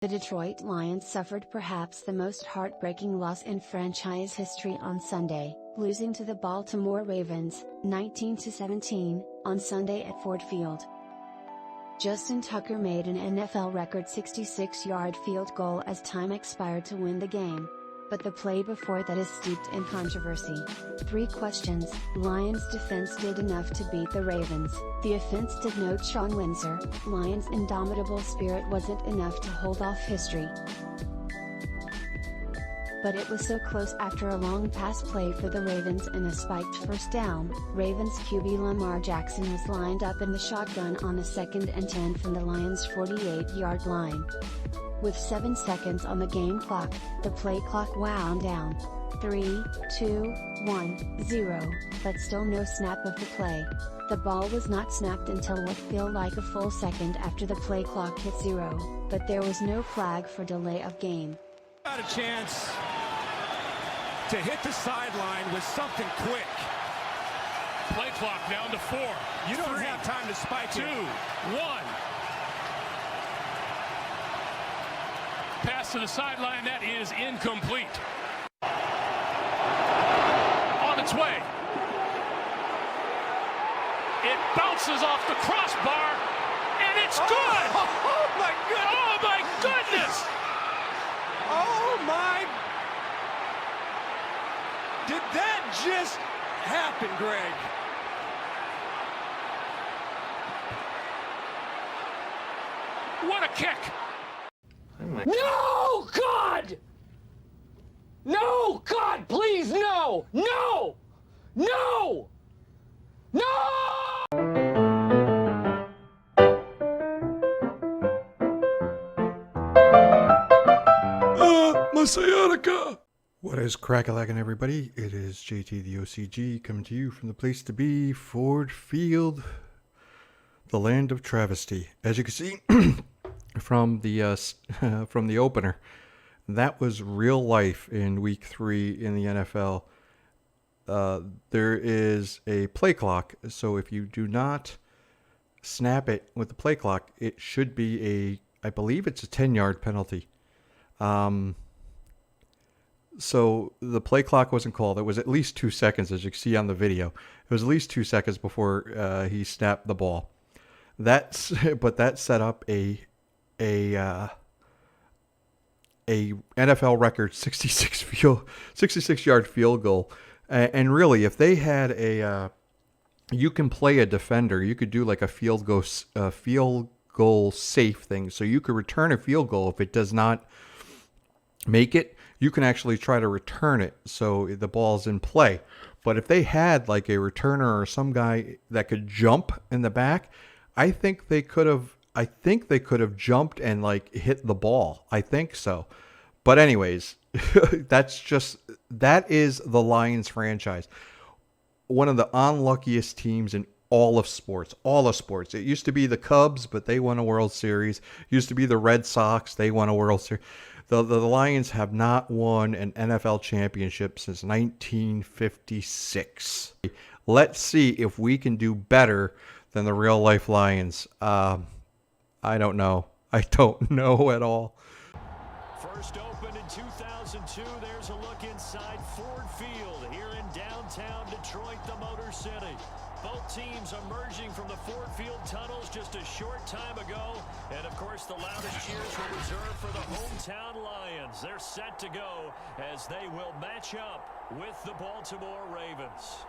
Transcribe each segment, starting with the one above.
The Detroit Lions suffered perhaps the most heartbreaking loss in franchise history on Sunday, losing to the Baltimore Ravens, 19-17, on Sunday at Ford Field. Justin Tucker made an NFL record 66-yard field goal as time expired to win the game. But the play before that is steeped in controversy. 3 questions: Lions defense did enough to beat the Ravens, the offense did note Sean Windsor, Lions indomitable spirit wasn't enough to hold off history. But it was so close after a long pass play for the Ravens and a spiked first down. Ravens QB Lamar Jackson was lined up in the shotgun on a 2nd and 10 from the Lions' 48-yard line. With 7 seconds on the game clock, the play clock wound down. 3, 2, 1, 0, but still no snap of the play. The ball was not snapped until what felt like a full second after the play clock hit 0, but there was no flag for delay of game. Got a chance to hit the sideline with something quick. Play clock down to 4. You don't have time to spike 2, 1. Pass to the sideline, that is incomplete. On its way. It bounces off the crossbar, and it's good! Oh my goodness! Oh my goodness! Oh my! Did that just happen, Greg? What a kick! No, God! No, God, please, no! No! No! No! My sciatica! What is crack-a-lackin', everybody? It is JT the OCG coming to you from the place to be, Ford Field, the land of travesty. As you can see from the opener, that was real life in Week 3 in the NFL. There is a play clock, so if you do not snap it with the play clock, it should be I believe it's a 10-yard penalty. So the play clock wasn't called. It was at least 2 seconds, as you can see on the video. It was at least 2 seconds before he snapped the ball. But that set up a NFL record 66-yard field goal. And really, if they had you can play a defender. You could do like a field goal safe thing. So you could return a field goal if it does not make it. You can actually try to return it so the ball's in play. But if they had like a returner or some guy that could jump in the back, I think they could have jumped and like hit the ball. I think so. But anyways, that is the Lions franchise. One of the unluckiest teams in all of sports. It used to be the Cubs, but they won a World Series. It used to be the Red Sox. They won a World Series. The Lions have not won an NFL championship since 1956. Let's see if we can do better than the real life Lions. I don't know. I don't know at all. First opened in 2002. There's a look inside Ford Field here in downtown Detroit, the Motor City. Both teams emerging from the Ford Field tunnels just a short time ago. And, of course, the loudest cheers were reserved for the hometown Lions. They're set to go as they will match up with the Baltimore Ravens.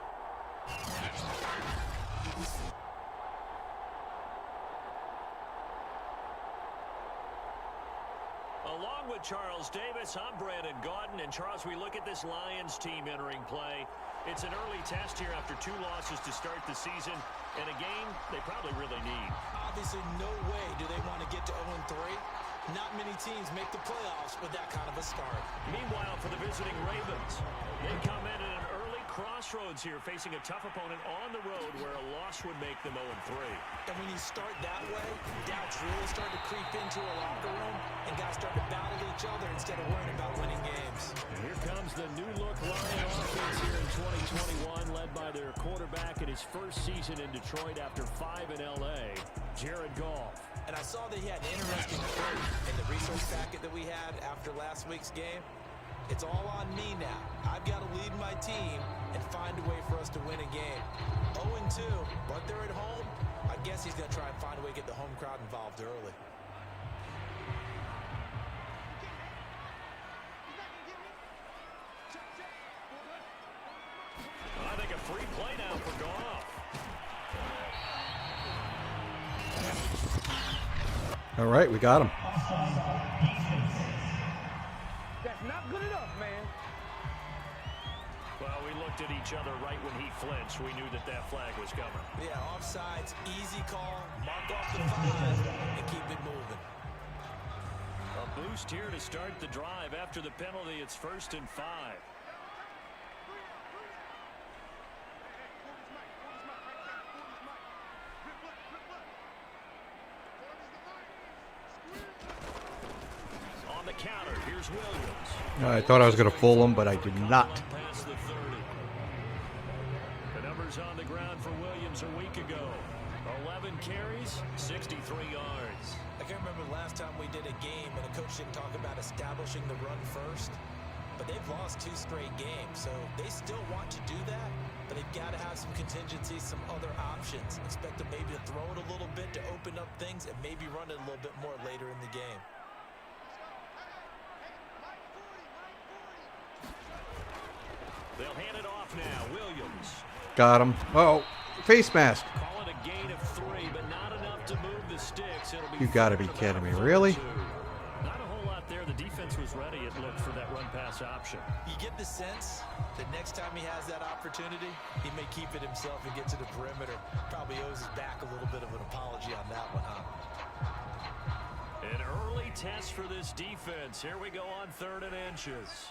Along with Charles Davis, I'm Brandon Gaudin. And, Charles, we look at this Lions team entering play. It's an early test here after 2 losses to start the season, and a game they probably really need. Obviously, no way do they want to get to 0-3. Not many teams make the playoffs with that kind of a start. Meanwhile, for the visiting Ravens, they come in at an early crossroads here, facing a tough opponent on the road where a loss would make them 0-3. And when you start that way, doubts really start to creep into a locker room, and guys start to battle each other instead of worrying about winning games. And here comes the new-look Lion offense here in 2021, led by their quarterback in his first season in Detroit after 5 in L.A., Jared Goff. And I saw that he had an interesting quote in the research packet that we had after last week's game. It's all on me now. I've got to lead my team and find a way for us to win a game. 0-2, but they're at home. I guess he's going to try and find a way to get the home crowd involved early. I think a free play now for Goff. All right, we got him. That's not good enough, man. Well, we looked at each other right when he flinched. We knew that that flag was coming. Yeah, offsides, easy call. Mark off the 5 and keep it moving. A boost here to start the drive. After the penalty, it's 1st and 5. On the counter, here's Williams. I thought I was going to fool him, but I did not. Past the 30. The numbers on the ground for Williams a week ago. 11 carries, 63 yards. I can't remember the last time we did a game and a coach didn't talk about establishing the run first. But they've lost 2 straight games, so they still want to do that. But they've got to have some contingencies, some other options. Expect them maybe to throw it a little bit to open up things and maybe run it a little bit more later in the game. They'll hand it off now. Williams. Got him. Oh, face mask. Call it a gain of 3, but not enough to move the sticks. It'll be You got to be kidding me. Really? Not a whole lot there. The defense was ready, it looked, for that run-pass option. You get the sense that next time he has that opportunity, he may keep it himself and get to the perimeter. Probably owes his back a little bit of an apology on that one, huh? An early test for this defense. Here we go on 3rd and inches.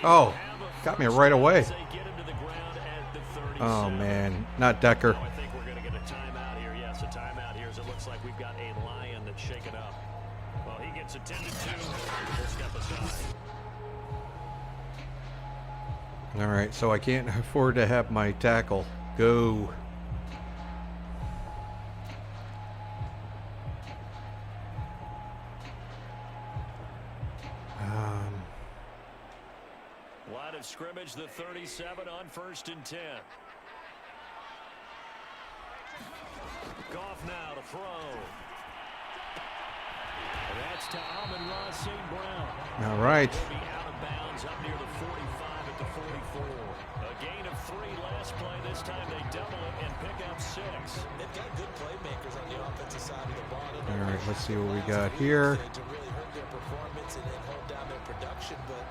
Oh, got me right away. Oh, man. Not Decker. I think we're going to get a timeout here. Yes, a timeout here as it looks like we've got a Lion that's shaken up. Well, he gets attended to. We'll step aside. All right, so I can't afford to have my tackle go. Line of scrimmage, the 37 on 1st and 10. Goff now to throw. That's to Amon-Ra St. Brown. All right. He'll be out of bounds up near the 45 at the 44. A gain of 3 last play. This time they double it and pick up 6. They've got good playmakers on the offensive side of the ball. All right, let's see what we got here. To really hurt their performance and hold down their production, but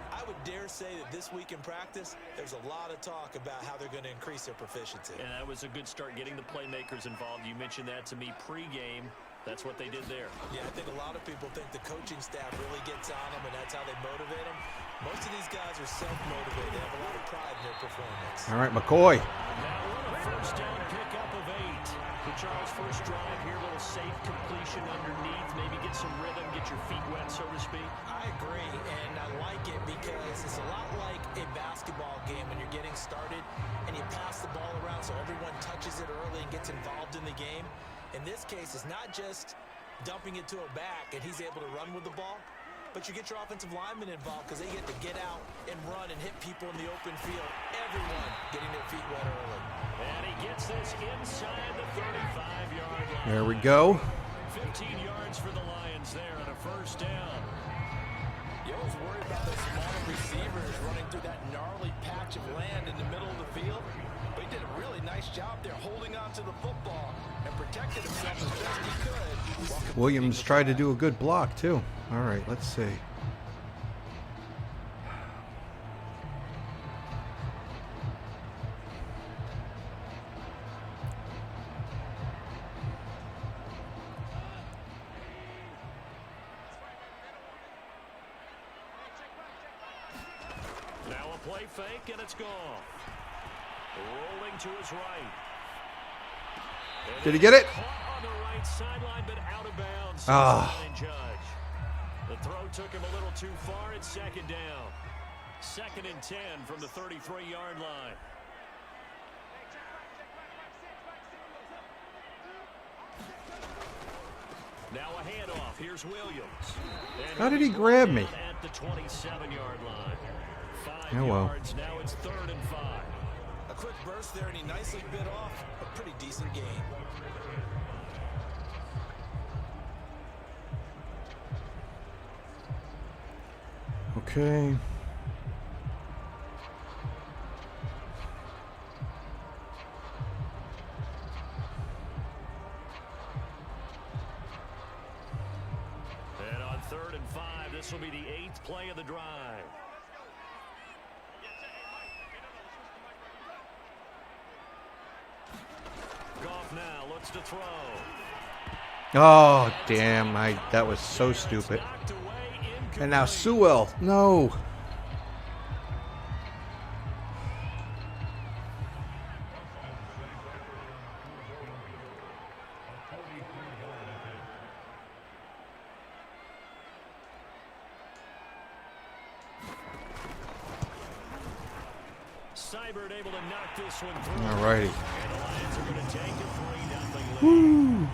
I would dare say that this week in practice, there's a lot of talk about how they're going to increase their proficiency. And that was a good start getting the playmakers involved. You mentioned that to me pregame. That's what they did there. Yeah, I think a lot of people think the coaching staff really gets on them, and that's how they motivate them. Most of these guys are self-motivated. They have a lot of pride in their performance. All right, McCoy. Now a 1st down pickup of 8. The Charles' first drive here, a little safe completion underneath. Maybe get some rhythm, get your feet wet, so to speak. I agree, and I like it because it's a lot like a basketball game when you're getting started and you pass the ball around so everyone touches it early and gets involved in the game. In this case, it's not just dumping it to a back and he's able to run with the ball, but you get your offensive linemen involved because they get to get out and run and hit people in the open field. Everyone getting their feet wet early. And he gets this inside the 35-yard line. There we go. 15 yards for the Lions there on a 1st down. You always worry about those smaller receivers running through that gnarly patch of land in the middle of the field. But he did a really nice job there holding on to the football and protected himself as best he could. Williams tried to do a good block, too. All right, let's see. Now a play fake, and it's gone. Rolling to his right. Did he get it? Caught on the right sideline, but out of bounds. Ah. Judge. The throw took him a little too far. It's second down. 2nd and 10 from the 33-yard line. Now a handoff. Here's Williams. How did he grab me? At the 27-yard line. 5 Oh, well. yards. Now it's 3rd and 5. A quick burst there, and he nicely bit off a pretty decent gain. Okay. And on 3rd and 5, this will be the 8th play of the drive. Goff now looks to throw. Oh, damn. That was so stupid. And now Sewell. No. Seibert able to knock this one through. All righty. And the Lions are going to take a 3-0 lead. Woo.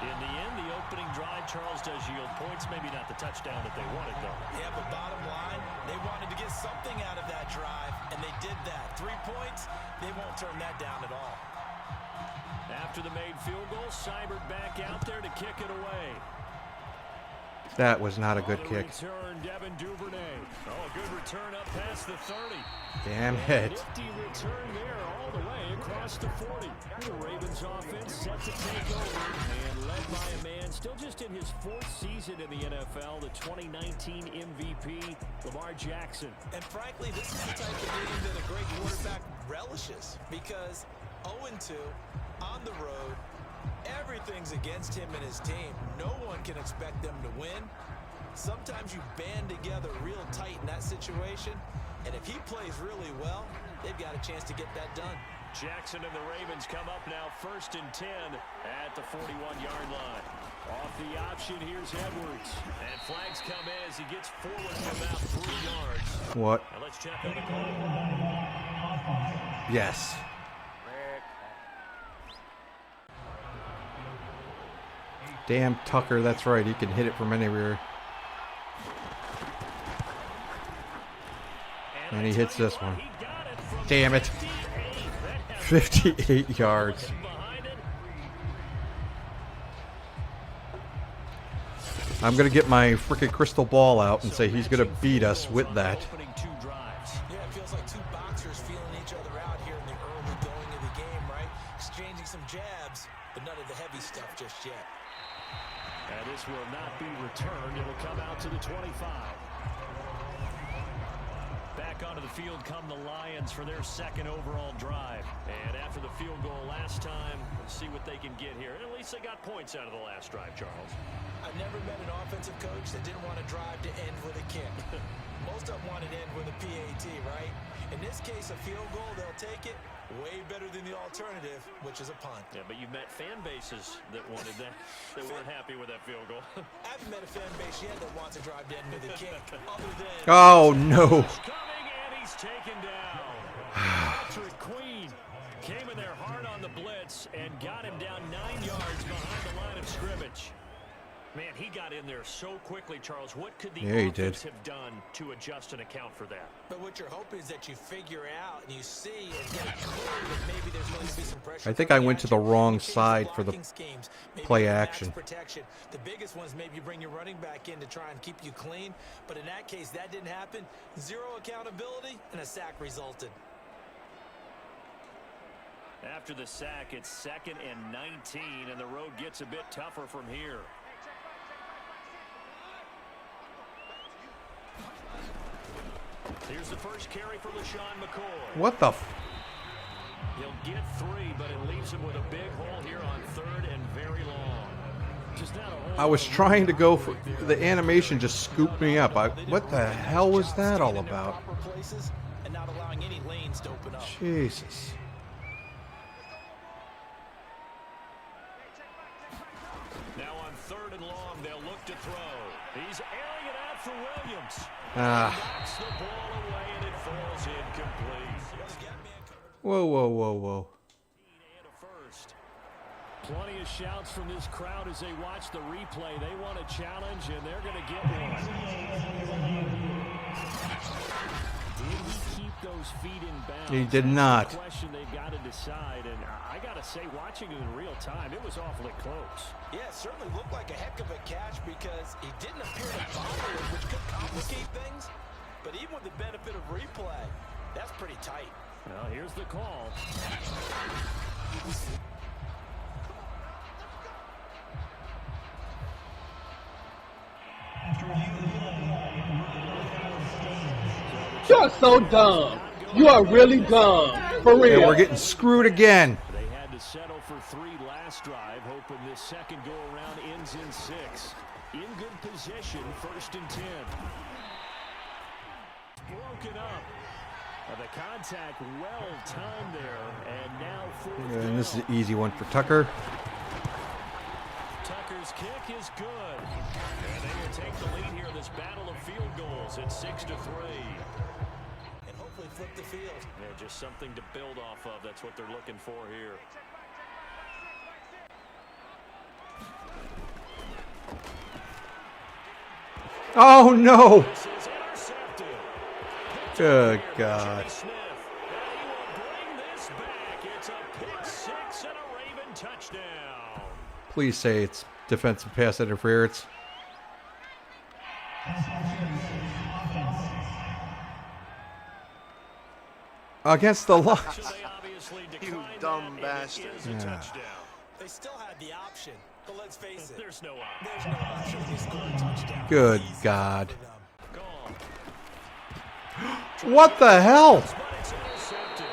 In the end, the opening drive, Charles, does yield points. Maybe not the touchdown that they wanted, though. Yeah, but bottom line, they wanted to get something out of that drive, and they did that. 3 points, they won't turn that down at all. After the made field goal, Seibert back out there to kick it away. That was not a good kick. Return, Devin Duvernay. Oh, good return up past the 30. Damn it. Nifty return there all the way across the 40. The Ravens offense set to take over and led by a man still just in his 4th season in the NFL, the 2019 MVP, Lamar Jackson. And frankly, this is the type of game that a great quarterback relishes because 0-2 on the road, everything's against him and his team. No one can expect them to win. Sometimes you band together real tight in that situation, and if he plays really well, they've got a chance to get that done. Jackson and the Ravens come up now 1st and 10 at the 41-yard line. Off the option, here's Edwards. And flags come in as he gets forward for about 3 yards. What? Now let's check on the call. Yes. Damn Tucker, that's right. He can hit it from anywhere. And he hits this one. Damn it. 58 yards. I'm going to get my freaking crystal ball out and say he's going to beat us with that. Yeah, it feels like two boxers feeling each other out here in the early going of the game, right? Exchanging some jabs, but none of the heavy stuff just yet. And this will not be returned. It'll come out to the 25. Back onto the field come the Lions for their 2nd overall drive. And after the field goal last time, we'll see what they can get here. And at least they got points out of the last drive, Charles. I've never met an offensive coach that didn't want to drive to end with a kick. Most of them want to end with a PAT, right? In this case, a field goal, they'll take it. Way better than the alternative, which is a punt. Yeah, but you've met fan bases that wanted that, that weren't happy with that field goal. I haven't met a fan base yet that wants to drive to end with a kick. Other than Oh, no. coming, and he's taken down. Patrick Queen came in there hard on the blitz and got him down 9 yards behind the line of scrimmage. Man, he got in there so quickly, Charles. What could the offense have done to adjust and account for that? But what you're hoping is that you figure out and you see and get clear that maybe there's going to be some pressure. I think I went to the wrong side for the play action. Protection. The biggest ones, maybe you bring your running back in to try and keep you clean. But in that case, that didn't happen. Zero accountability, and a sack resulted. After the sack, it's 2nd and 19, and the road gets a bit tougher from here. Here's the first carry for LaShawn McCoy. What the He'll get 3, but it leaves him with a big hole here on 3rd and very long. Just not a hole. I was trying to go for the animation, just scooped me up. What the hell was that all about? And not allowing any lanes to open up. Jesus. He's airing it out for Williams. Ah. Knocks the ball away and it falls incomplete. Whoa, whoa, whoa, whoa. And a first. Plenty of shouts from this crowd as they watch the replay. They want a challenge, and they're going to get one. Did he keep those feet in bounds? He did not. That's the question they've got to decide, and I got to say, watching it in real time, it was awfully close. Yeah, it certainly looked like a heck of a catch because he didn't appear to bother it, which could complicate things. But even with the benefit of replay, that's pretty tight. Well, here's the call. You're so dumb. You are really dumb. For real. And we're getting screwed again. They had to settle for 3 last drive, hoping this second go-around ends in 6. In good position, 1st and 10. Broken up. The contact well timed there, and now 4th And this is an easy one for Tucker. Tucker's kick is good. And they will take the lead here in this battle of field goals at 6-3. And hopefully flip the field. Yeah, just something to build off of. That's what they're looking for here. Oh, no. This is intercepted. Good God. Smith. And he will bring this back. It's a pick 6 and a Raven touchdown. Please say it's defensive pass interference. Against the line. You dumb bastard. Yeah. They still had the option, but let's face it. There's no option. There's no option when they score a touchdown. Good Easy God. for them. Gone. What the hell? But it's intercepted.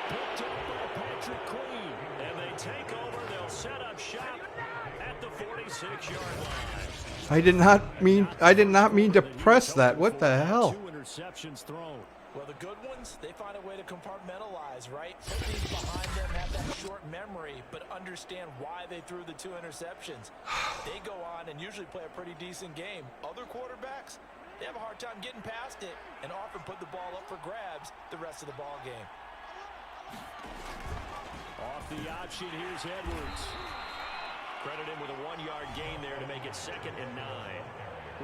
Picked up by Patrick Queen. And they take over. They'll set up shop at the 46-yard line. I did not mean to press that. What the hell? 2 interceptions thrown. Well, the good ones, they find a way to compartmentalize, right? Put these behind them, have that short memory, but understand why they threw the 2 interceptions. They go on and usually play a pretty decent game. Other quarterbacks, they have a hard time getting past it and often put the ball up for grabs the rest of the ball game. Off the option, here's Edwards. Credit him with a 1-yard gain there to make it 2nd and 9.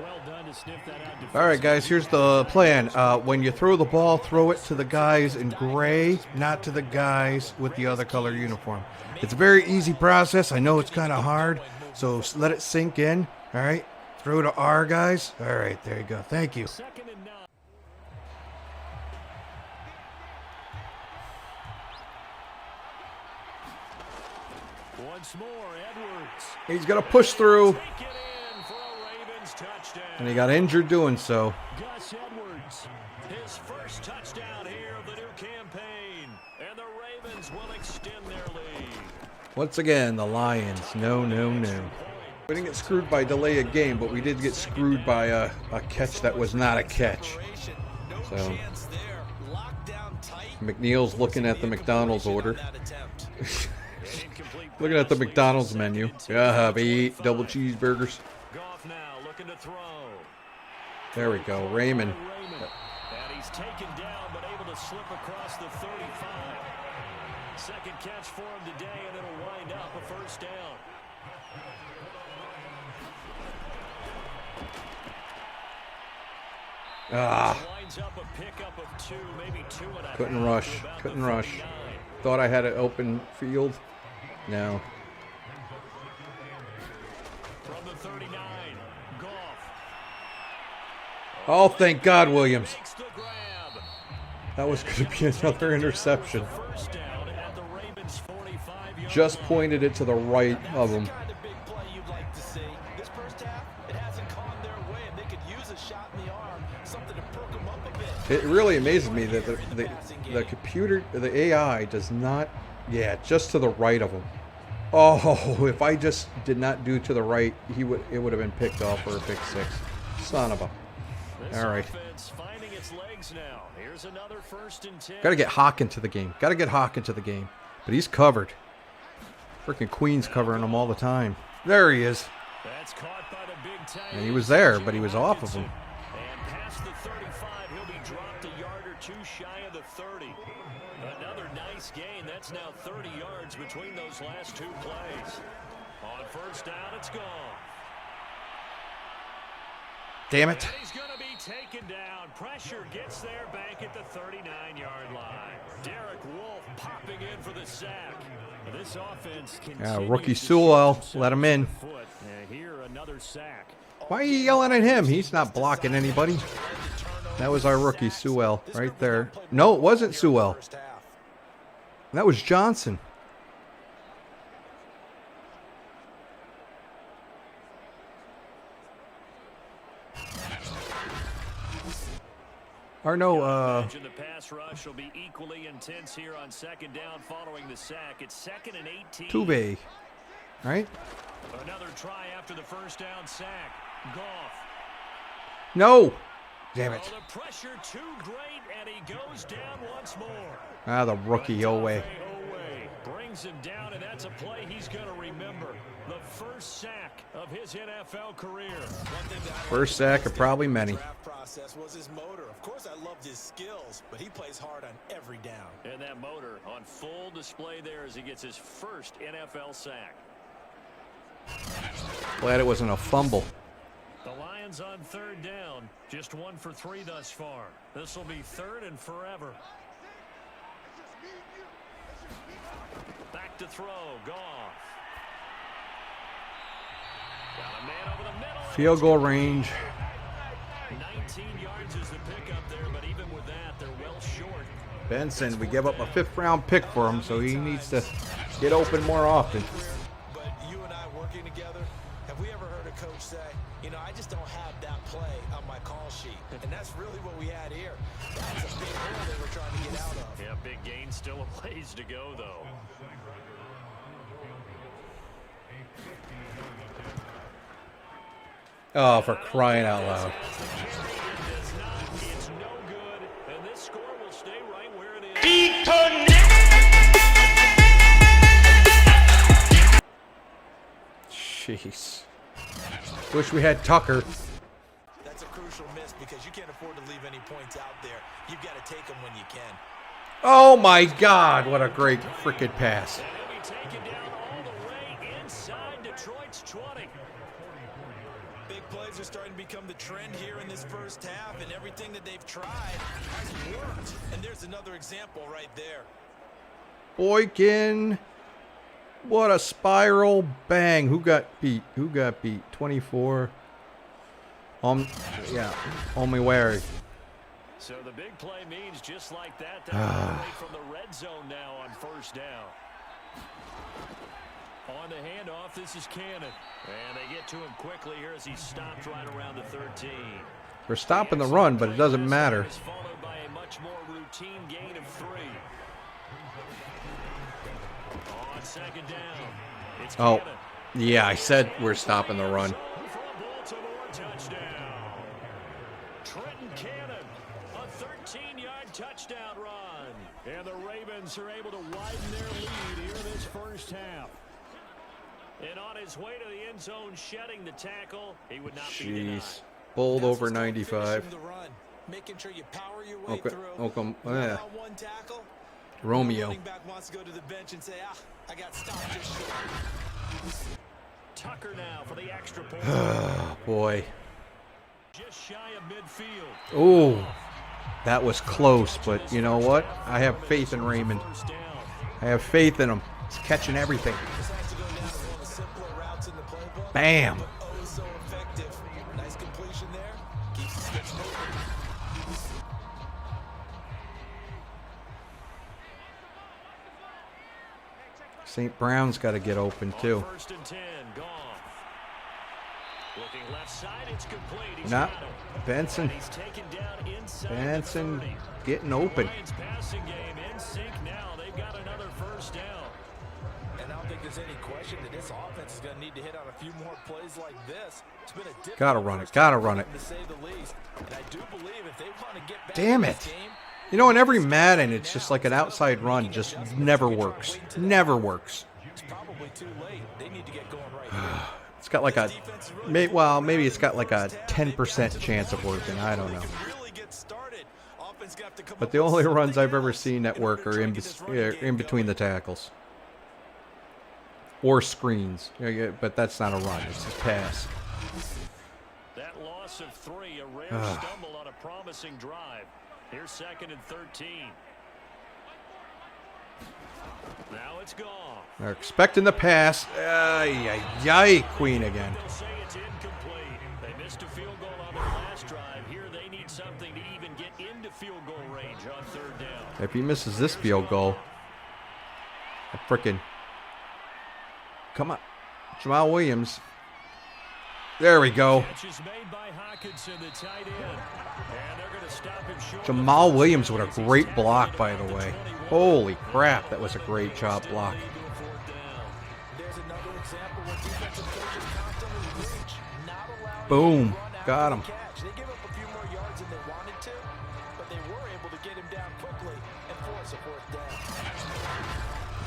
Well done to sniff that out. All right, guys, here's the plan. When you throw the ball, throw it to the guys in gray, not to the guys with the other color uniform. It's a very easy process. I know it's kind of hard, so let it sink in. All right, throw to our guys. All right, there you go. Thank you. 2nd and 9. Once more, Edwards. He's going to push through, Take it in for a Ravens touchdown. and he got injured doing so. Gus Edwards, his first touchdown here of the new campaign. And the Ravens will extend their lead. Once again, the Lions. No, no, no. We didn't get screwed by delay of game, but we did get screwed by a catch that was not a catch. So McNeil's looking at the McDonald's order. Looking at the McDonald's menu. Yeah, have 8 double cheeseburgers. Goff now looking to throw. There we go, Raymond. And he's taken down, but able to slip across the 35. Second catch for him today, and it'll wind up a first down. Winds up a pickup of 2, maybe 2.5. Couldn't rush. Couldn't rush. Thought I had an open field. No. From the 39, Goff Oh, thank God, Williams. makes the grab. That was going to be another interception. First down at the Ravens 45-yard Just line. pointed it to the right of him. Kind of big play you'd like to see. This first half, it hasn't gone their way, and they could use a shot in the arm, something to perk them up a bit. It really amazes me that the computer, the AI does not, yeah, just to the right of him. Oh, if I just did not do to the right, it would have been picked off for a pick 6. Son of a. This All right. offense finding its legs now. Here's another 1st and 10. Got to get Hawk into the game. Got to get Hawk into the game. But he's covered. Freaking Queen's covering him all the time. There he is. That's caught by the big And he was there, but he was off of him. And past the 35, he'll be dropped a yard or two shy of the 30. Another nice gain. That's now 30 yards between those last two plays. On first down, it's gone. Damn it. And he's going to be taken down. Pressure gets there back at the 39-yard line. Derek Wolf popping in for the sack. This offense continues rookie to Sewell, shoot let him in. foot. And here another sack. Why are you yelling at him? He's not blocking anybody. That was our rookie Sewell right there. No, it wasn't Sewell. That was Johnson. Or no, The pass rush will be equally intense here on second down following the sack. It's 2nd and 18. Tuve. Right? Another try after the first down sack. Goff. No. Damn it. Oh, the pressure too great, and he goes down once more. Ah, the rookie Owe. Brings him down, and that's a play he's going to remember. The first sack of his NFL career. First sack of probably many. Process was his motor. Of course, I loved his skills, but he plays hard on every down. And that motor on full display there as he gets his first NFL sack. Glad it wasn't a fumble. The Lions on third down. Just 1 for 3 thus far. This will be third and forever. Back to throw. Goff. Got a man over the middle. Field goal range. 19 yards is the pickup there, but even with that, they're well short. Benson, we give up a 5th round pick for him, so he needs to get open more often. But you and I working together, have we ever heard a coach say, you know, I just don't have that play on my call sheet? And that's really what we had here. That's a big hole they were trying to get out of. Yeah, big gain, still a ways to go, though. Oh, for crying out loud. It's no good, and this score will stay right where it is. Jeez. Wish we had Tucker. That's a crucial miss because you can't afford to leave any points out there. You've got to take them when you can. Oh my God, what a great freaking pass. And he'll be taken down all the way inside Detroit's 20. Big plays are starting to become the trend here in this first half, and everything that they've tried has worked. And there's another example right there. Boykin. What a spiral. Bang. Who got beat? 24. Yeah. Only So the big play means just like that, they're away from the red zone now on first down. On the handoff, this is Cannon. And they get to him quickly here as he stopped right around the 13. We're stopping the run, but it doesn't matter. Followed by a much more routine gain of 3. On second down, it's Cannon. Yeah, I said we're stopping the run. For a Baltimore touchdown. Trenton Cannon, a 13-yard touchdown run. And the Ravens are able to widen their lead here in this first half. And on his way to the end zone, shedding the tackle, he would not be denied. Jeez. Bowled over 95. Making sure you power your way through. One tackle. Romeo. Running back wants to go to the bench and say, I got stopped just short. Tucker now for the extra point. Oh, boy. Just shy of midfield. Oh, that was close, but you know what? I have faith in Raymond. I have faith in him. He's catching everything. Bam. Oh, so effective. Nice completion there. Keeps the sticks moving. St. Brown's got to get open too. First and 10, Goff. Looking left side, it's complete. He's Not got him. Benson. And he's taken down inside Benson the 30. getting open. Lions passing game in sync now. They've got another first down. And I don't think there's any question that this offense is going to need to hit on a few more plays like this. It's been a difficult Gotta run it. first Gotta half run it. to say the least. And I do believe if they want to get back Damn in it. this game, You know, in every Madden, it's just like an outside run. Just never works. Never works. it's probably too late. They need to get going right here. It's got like a, maybe it's got like a 10% chance of working. I don't know. But the only runs I've ever seen that work are in between the tackles. Or screens. But that's not a run. It's a pass. That loss of 3, a rare stumble on a promising drive. Here's 2nd and 13. Now it's gone. They're expecting the pass. Yay, Queen again. They'll say it's incomplete. They missed a field goal on their last drive. Here they need something to even get into field goal range on 3rd down. If he misses this field goal, I frickin'. Come on. Jamal Williams. There we go. Jamal Williams with a great block, by the way. Holy crap, that was a great job block. Boom. Got him. They gave up a few more yards than they wanted to, but they were able to get him down quickly and force a 4th down.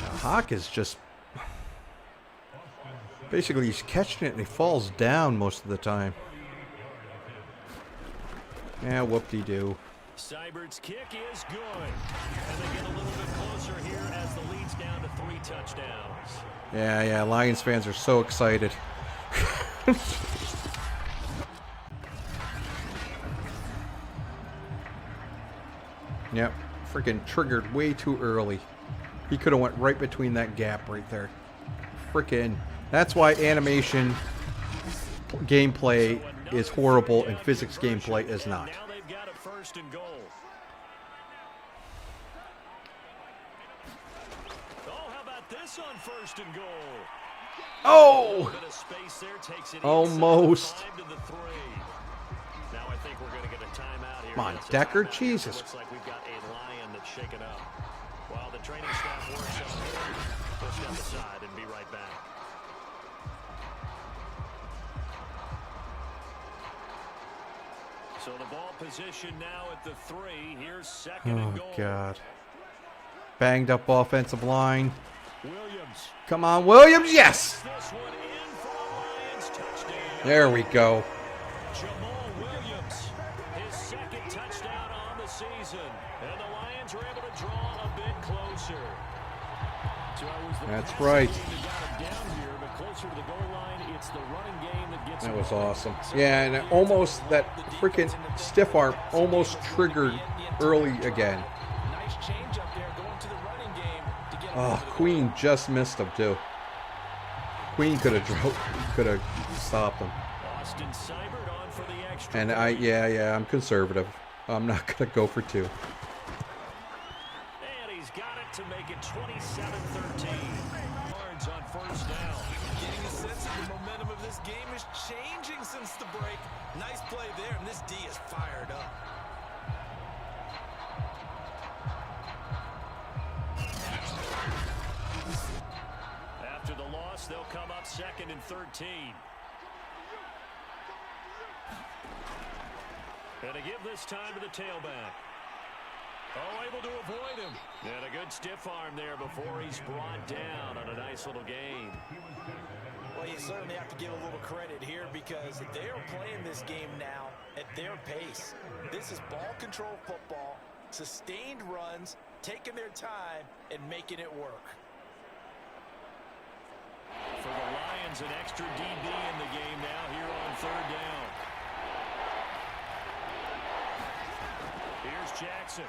Now, Hawk is just... Basically, he's catching it and he falls down most of the time. Yeah, whoop-de-doo. Seibert's kick is good. And they get a little bit closer here as the lead's down to 3 touchdowns. Yeah, Lions fans are so excited. Yep, freaking triggered way too early. He could have went right between that gap right there. Freaking. That's why animation gameplay is horrible and physics gameplay is not. Now they've got a 1st and goal. Oh, how about this on 1st and goal? Oh! Almost. Now I think we're going to get a timeout here. Come on, Decker, Jesus. Looks like we've got a lion that's shaken up. While the training staff works on it, we'll step aside and be right back. So the ball position now at the 3. Here's 2nd and goal. Oh, God. Banged up offensive line. Williams. Come on, Williams. Yes! This one in for a Lions touchdown. There we go. Jamal Williams, his 2nd touchdown on the season. And the Lions are able to draw a bit closer. So it was the That's right. that got him down here, but closer to the goal line, it's the running game that gets That him was going. awesome. Yeah, and it almost, that freaking stiff arm almost triggered early again. Nice change up there going to the running game to get Oh, Queen just missed him too. Queen could have stopped him. Austin Seibert on for the extra. And I'm conservative. I'm not gonna go for 2. And he's got it to make it 27-13. Yards on 1st down. Getting a sense of the momentum of this game is changing since the break. Nice play there, and this D is fired up. After the loss, they'll come up 2nd and 13. And to give this time to the tailback. Oh, able to avoid him. And a good stiff arm there before he's brought down on a nice little gain. Well, you certainly have to give a little credit here because they're playing this game now at their pace. This is ball control football, sustained runs, taking their time, and making it work. For the Lions, an extra DB in the game now here on 3rd down. Here's Jackson.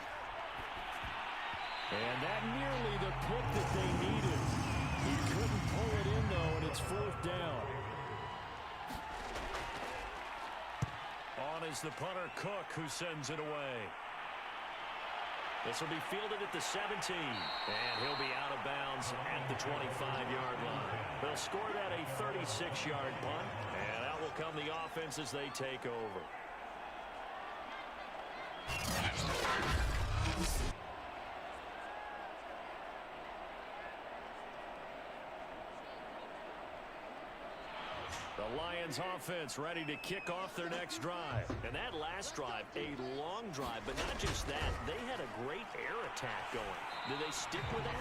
And that nearly the pick that they needed. He couldn't pull it in, though, and it's 4th down. On is the punter, Cook, who sends it away. This will be fielded at the 17, and he'll be out of bounds at the 25-yard line. They'll score that a 36-yard punt, and out will come the offense as they take over. The Lions offense ready to kick off their next drive. And that last drive, a long drive, but not just that. They had a great air attack going. Do they stick with that?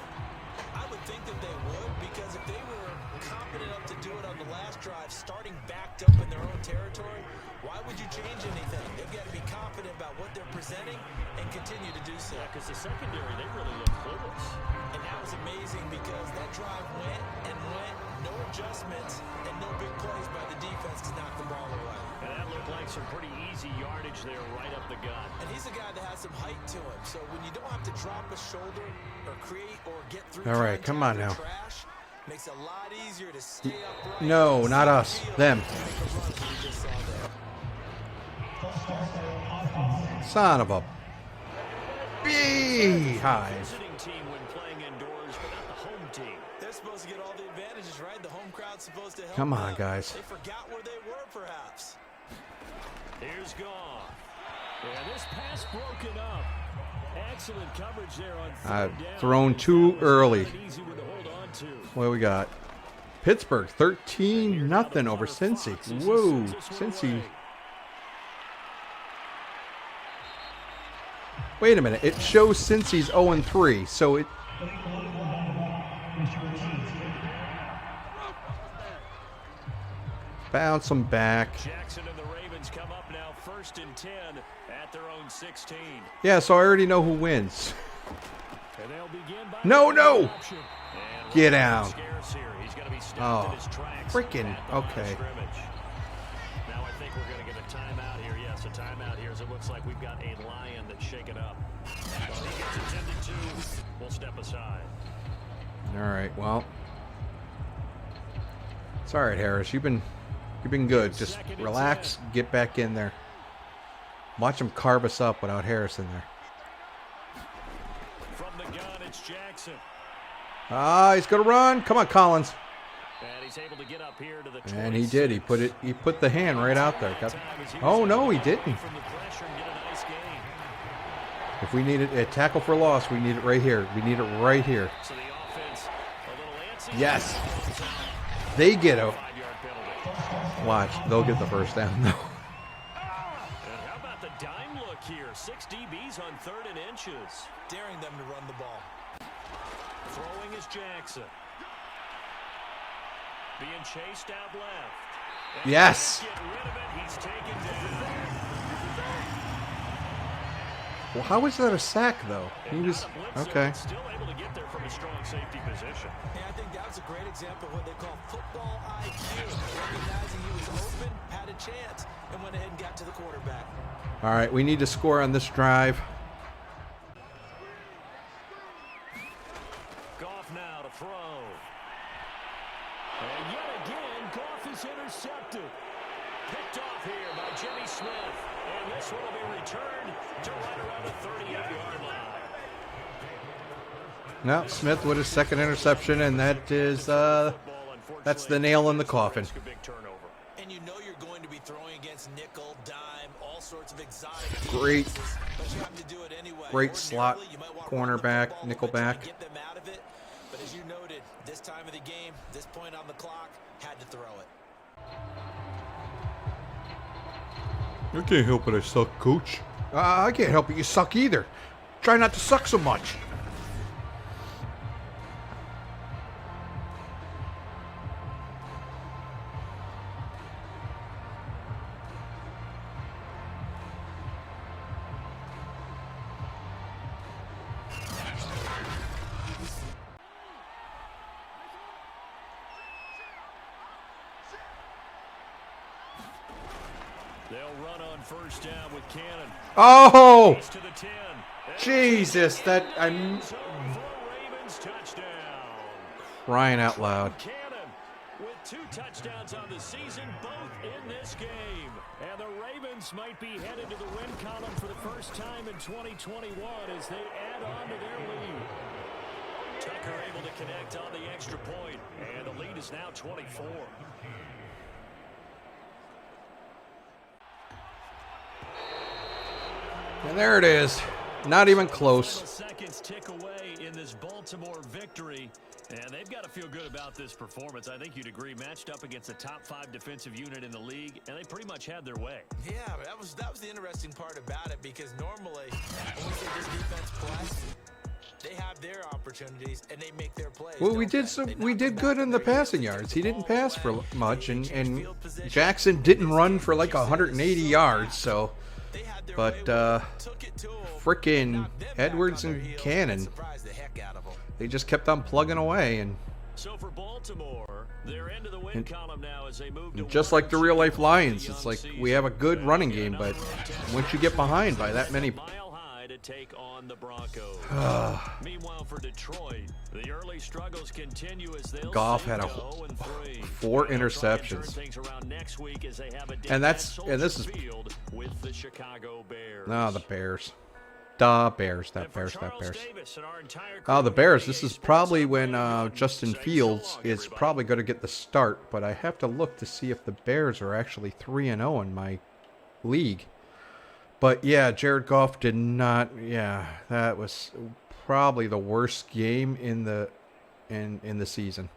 I would think that they would, because if they were confident enough to do it on the last drive, starting backed up in their own territory, why would you change anything? They've got to be confident about what they're presenting and continue to do so. Yeah, because the secondary, they really look clueless. And that was amazing because that drive went and went, no adjustments, and no big plays by the defense to knock the ball away. And that looked like some pretty easy yardage there right up the gut. And he's a guy that has some height to him, so when you don't have to drop a shoulder or create or get through All right, come on now. trash, makes it a lot easier to stay upright. No, not us. Them. Son of a beehive. Visiting team when playing indoors, but not the home team. They're supposed to get all the advantages, right? The home crowd's supposed to help. Come on, them. guys. They forgot where they were, perhaps. Here's Goff. Yeah, this pass broken up. Excellent coverage there on I've third down. thrown too early. An easy one to hold on to. What do we got? Pittsburgh 13-0 over Cincy. Whoa, Cincy. Wait a minute. It shows Cincy's 0-3, so it. Bounce them back. Jackson and the Ravens come up now 1st and 10 at their own 16. Yeah, so I already know who wins. And they'll begin by No, no. option. And Get down. scarce here. He's going to be stopped Oh, in his tracks freaking at the line of okay. scrimmage. Now I think we're going to get a timeout here. Yes, a timeout here as it looks like we've got a Lion that's shaken up. He gets attended to. We'll step aside. All right, well. It's all right, Harris. You've been good. Just relax, get back in there. Watch him carve us up without Harris in there. From the gun, it's Jackson. Ah, he's gonna run. Come on, Collins. And he's able to get up here to the And he did. He put the hand right out there. Oh no, he didn't. From the pressure and get a nice gain. If we needed a tackle for loss, we need it right here. We need it right here. So the offense, a little antsy. Yes. They get a 5-yard penalty. watch. They'll get the first down though. And how about the dime look here? 6 DBs on 3rd and inches. Daring them to run the ball. Throwing is Jackson. Being chased out left. And Yes. get rid of it. He's taken down. Well, how was that a sack though? He And was not a blitzer, okay. but still able to get there from a strong safety position. And I think that was a great example of what they call football IQ. Recognizing he was open, had a chance, and went ahead and got to the quarterback. All right, we need to score on this drive. Goff now to throw. And yet again, Goff is intercepted. Picked off here by Jimmy Smith. And this one will be returned to right around the 38-yard line. No, Smith with his second interception, and that is that's the nail in the coffin. Big turnover. And you know you're going to be throwing against nickel, dime, all sorts of exotic Great. defenses, but you have to do it anyway. Great slot, Ordinarily, you might want to run the cornerback, football, nickel but try to back. Get them out of it. But as you noted, this time of the game, this point on the clock, had to throw it. I can't help it, I suck, coach. I can't help it, you suck either. Try not to suck so much. They'll run on 1st down with Cannon. Oh, To the 10. Jesus, that I'm For Ravens touchdown. crying out loud. Cannon with 2 touchdowns on the season, both in this game. And the Ravens might be headed to the win column for the first time in 2021 as they add on to their lead. Tucker able to connect on the extra point, and the lead is now 24. And there it is. Not even close. Final seconds tick away in this Baltimore victory, and they've got to feel good about this performance. I think you'd agree, matched up against a top 5 defensive unit in the league, and they pretty much had their way. Yeah, that was the interesting part about it, because normally when we say this defense plays, They have their opportunities and they make their plays. Well, we did good in the passing yards. He didn't pass for much, and Jackson didn't run for like 180 yards. So, but frickin' Edwards and Cannon, they just kept on plugging away, and So for Baltimore, they're into the win column now as they move to just like the real life Lions, it's like we have a good running game, but once you get behind by that many. Mile High to take on the Broncos. Meanwhile, for Detroit, the early struggles continue as they'll Goff had 4 interceptions, and this is with the Chicago Bears. no, the Bears. The Bears. Oh, the Bears. This is probably when Justin Fields is probably going to get the start, but I have to look to see if the Bears are actually 3-0 in my league. But yeah, Jared Goff did not. Yeah, that was probably the worst game in the season.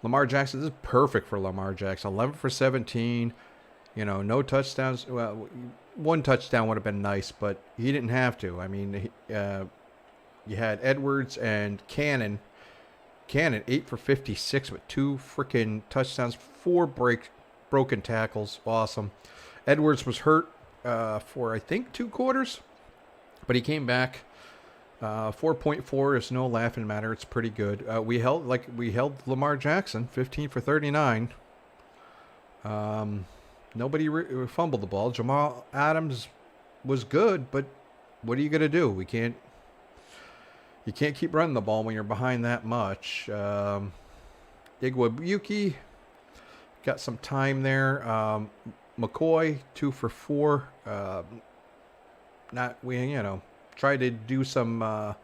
Lamar Jackson, this is perfect for Lamar Jackson. 11 for 17. No touchdowns. Well, 1 touchdown would have been nice, but he didn't have to. I mean, you had Edwards and Cannon. Cannon 8 for 56 with 2 freaking touchdowns, 4 broken tackles. Awesome. Edwards was hurt for I think 2 quarters, but he came back. 4.4 is no laughing matter. It's pretty good. We held Lamar Jackson 15 for 39. Nobody fumbled the ball. Jamal Adams was good, but what are you going to do? You can't keep running the ball when you're behind that much. Igwabuki got some time there. McCoy 2 for 4. Tried to do some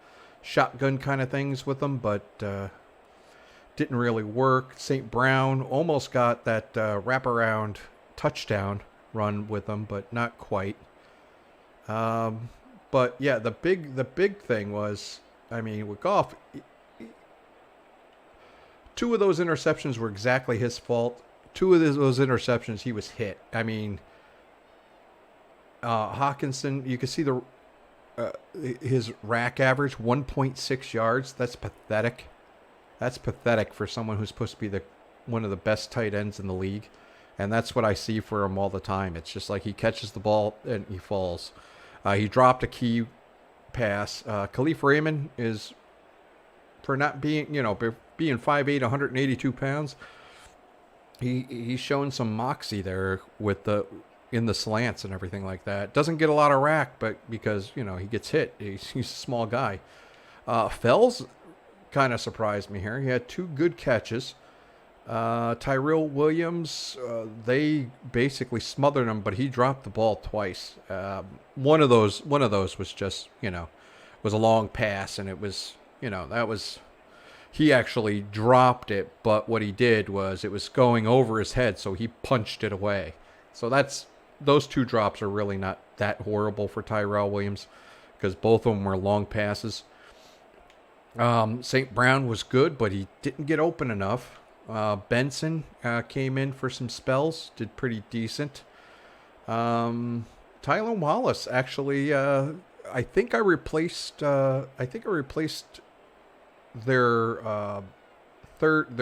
shotgun kind of things with them, but didn't really work. St. Brown almost got that wraparound touchdown run with them, but not quite. But yeah, the big thing was, I mean, with Goff, 2 of those interceptions were exactly his fault. 2 of those interceptions, he was hit. I mean, Hawkinson, you can see his rack average 1.6 yards. That's pathetic. That's pathetic for someone who's supposed to be one of the best tight ends in the league. And that's what I see for him all the time. It's just like he catches the ball and he falls. He dropped a key pass. Khalif Raymond is, for not being, being 5'8", 182 pounds, he's showing some moxie there in the slants and everything like that. Doesn't get a lot of rack, but because, he gets hit. He's a small guy. Fells kind of surprised me here. He had 2 good catches. Tyrell Williams, they basically smothered him, but he dropped the ball twice. One of those was just, was a long pass, and it was, he actually dropped it, but what he did was it was going over his head, so he punched it away. So those 2 drops are really not that horrible for Tyrell Williams, because both of them were long passes. St. Brown was good, but he didn't get open enough. Benson came in for some spells, did pretty decent. Tylan Wallace, actually, I think I replaced their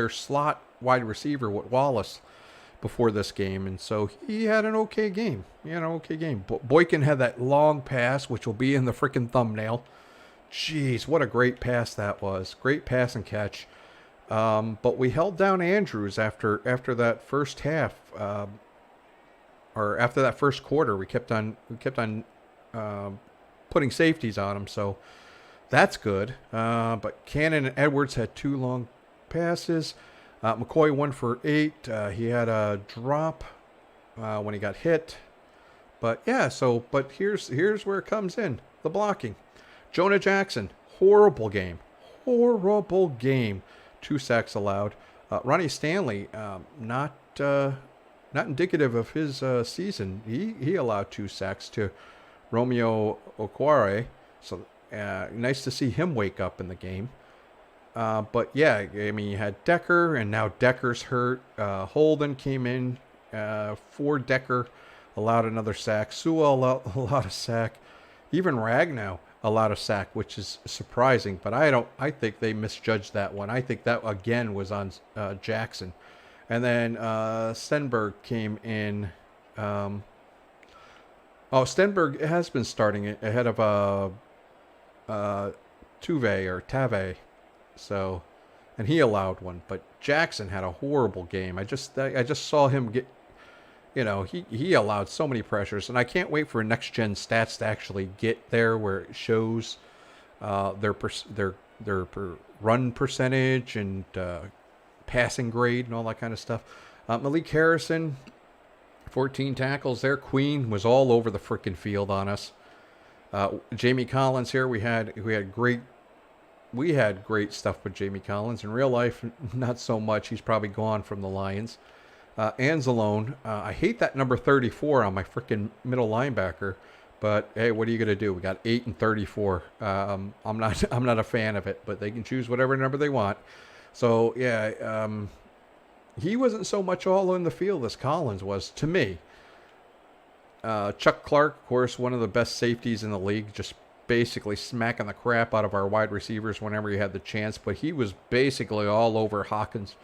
slot wide receiver with Wallace before this game, and so he had an okay game. Boykin had that long pass, which will be in the freaking thumbnail. Jeez, what a great pass that was. Great pass and catch. But we held down Andrews after that first half, or after that first quarter. We kept on putting safeties on him, so that's good. But Cannon and Edwards had 2 long passes. McCoy 1 for 8. He had a drop when he got hit. But yeah, but here's where it comes in, the blocking. Jonah Jackson, horrible game. 2 sacks allowed. Ronnie Stanley, not indicative of his season. He allowed 2 sacks to Romeo Okwara. So nice to see him wake up in the game. But yeah, I mean, you had Decker, and now Decker's hurt. Holden came in for Decker, allowed another sack. Sewell allowed a sack. Even Ragnow. a lot of sack, which is surprising. But I think they misjudged that one. I think that again was on Jackson, and then Stenberg came in. Stenberg has been starting it ahead of Tuve or Tave, so, and he allowed one. But Jackson had a horrible game. I just saw him get. He allowed so many pressures, and I can't wait for next gen stats to actually get there where it shows their run percentage and passing grade and all that kind of stuff. Malik Harrison, 14 tackles there. Queen was all over the freaking field on us. Jamie Collins here, we had great stuff with Jamie Collins. In real life, not so much. He's probably gone from the Lions. Anzalone, I hate that number 34 on my freaking middle linebacker, but hey, what are you gonna do? We got 8 and 34. I'm not a fan of it, but they can choose whatever number they want. So yeah, he wasn't so much all in the field as Collins was to me. Chuck Clark, of course, one of the best safeties in the league, just basically smacking the crap out of our wide receivers whenever he had the chance, but he was basically all over Hawkins.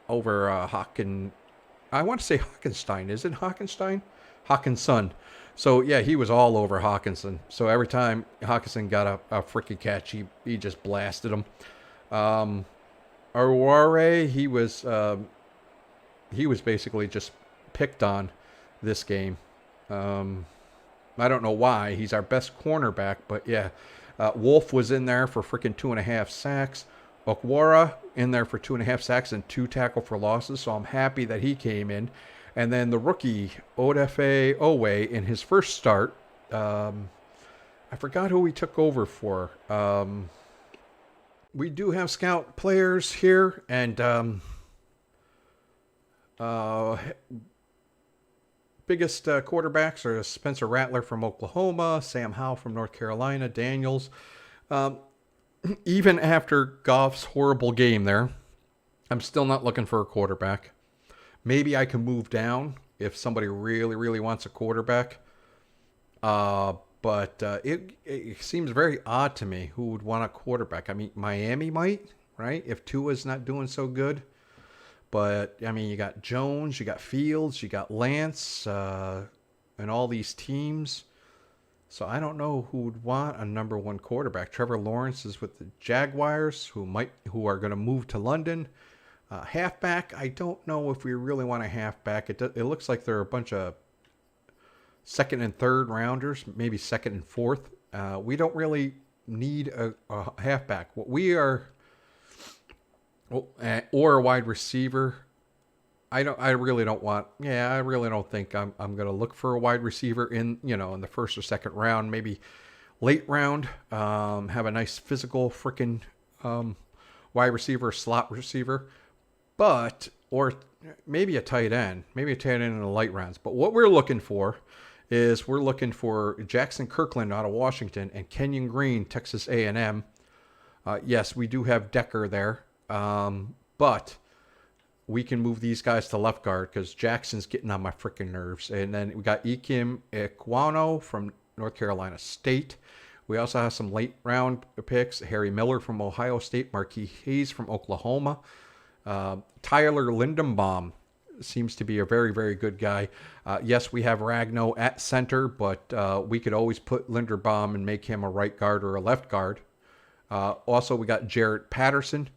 I want to say Hockenstein. Is it Hockenstein? Hawkinson. So, yeah, he was all over Hawkinson. So, every time Hawkinson got a freaking catch, he just blasted him. Arouare, he was basically just picked on this game. I don't know why. He's our best cornerback, but, yeah. Wolf was in there for freaking 2.5 sacks. Okwara in there for 2.5 sacks and 2 tackle for losses, so I'm happy that he came in. And then the rookie, Odafe Owe, in his first start, I forgot who he took over for. We do have scout players here, and biggest quarterbacks are Spencer Rattler from Oklahoma, Sam Howell from North Carolina, Daniels. Even after Goff's horrible game there, I'm still not looking for a quarterback. Maybe I can move down if somebody really, really wants a quarterback. But it seems very odd to me who would want a quarterback. I mean, Miami might, right? If Tua's not doing so good. But, I mean, you got Jones, you got Fields, you got Lance, and all these teams. So I don't know who would want a number 1 quarterback. Trevor Lawrence is with the Jaguars, who are going to move to London. Halfback, I don't know if we really want a halfback. It looks like there are a bunch of 2nd and 3rd rounders, maybe 2nd and 4th. We don't really need a halfback. What we are, or a wide receiver. I really don't think I'm going to look for a wide receiver in the 1st or 2nd round, maybe late round. Have a nice physical freaking wide receiver, slot receiver, or maybe a tight end in the late rounds. But what we're looking for is Jackson Kirkland out of Washington and Kenyon Green, Texas A&M. Yes, we do have Decker there, but we can move these guys to left guard because Jackson's getting on my freaking nerves. And then we got Ikem Ekwano from North Carolina State. We also have some late round picks. Harry Miller from Ohio State. Marquis Hayes from Oklahoma. Tyler Lindenbaum seems to be a very, very good guy. Yes, we have Ragno at center, but we could always put Linderbaum and make him a right guard or a left guard. Also, we got Jarrett Patterson.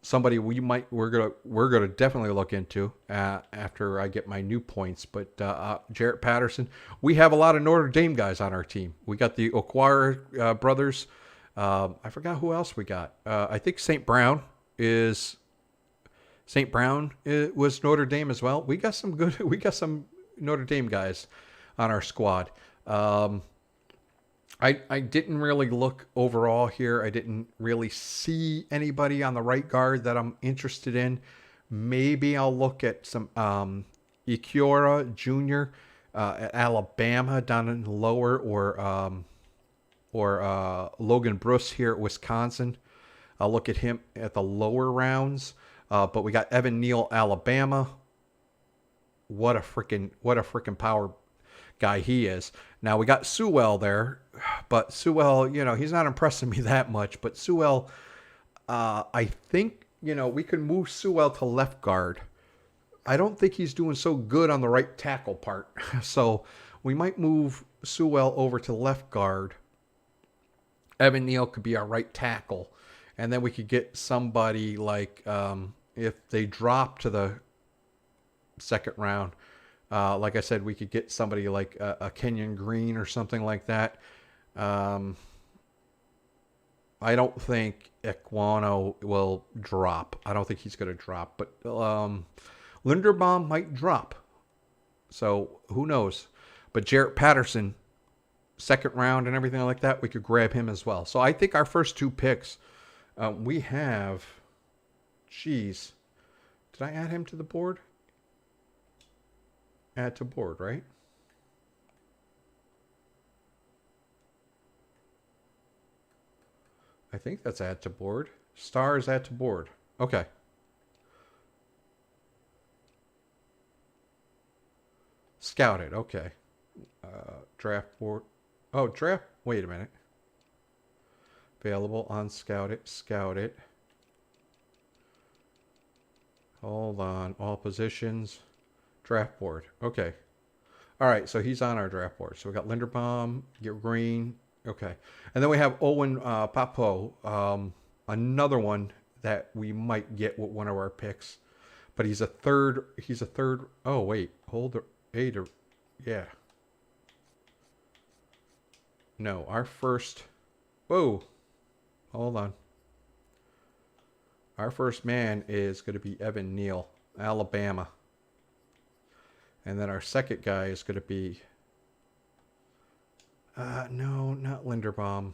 Somebody we're gonna definitely look into after I get my new points. But Jarrett Patterson, we have a lot of Notre Dame guys on our team. We got the Okwara brothers. I forgot who else we got. I think St. Brown was Notre Dame as well. We got some Notre Dame guys on our squad. I didn't really look overall here. I didn't really see anybody on the right guard that I'm interested in. Maybe I'll look at some Ikiora Jr. At Alabama down in the lower, or Logan Bruce here at Wisconsin. I'll look at him at the lower rounds. But we got Evan Neal, Alabama. What a freaking power guy he is. Now we got Sewell there, but Sewell, you know, he's not impressing me that much. But Sewell, I think, you know, we can move Sewell to left guard. I don't think he's doing so good on the right tackle part. So we might move Sewell over to left guard. Evan Neal could be our right tackle. And then we could get somebody like, if they drop to the second round, like I said, we could get somebody like a Kenyon Green or something like that. I don't think Ekwano will drop. I don't think he's going to drop. But Linderbaum might drop. So who knows? But Jarrett Patterson, second round and everything like that, we could grab him as well. So I think our first two picks, we have, geez, did I add him to the board? Add to board, right? I think that's add to board. Stars add to board. Okay. Scouted. Okay. Draft board. Oh, draft. Wait a minute. Available on Scouted. Scouted. Hold on. All positions. Draft board. Okay. All right. So he's on our draft board. So we got Linderbaum, Green. Okay. And then we have Owen Papo. Another one that we might get with one of our picks. But he's a third. Oh, wait. Hold the. Yeah. No, our first. Whoa. Hold on. Our first man is going to be Evan Neal, Alabama. And then our second guy is going to be. No, not Linderbaum.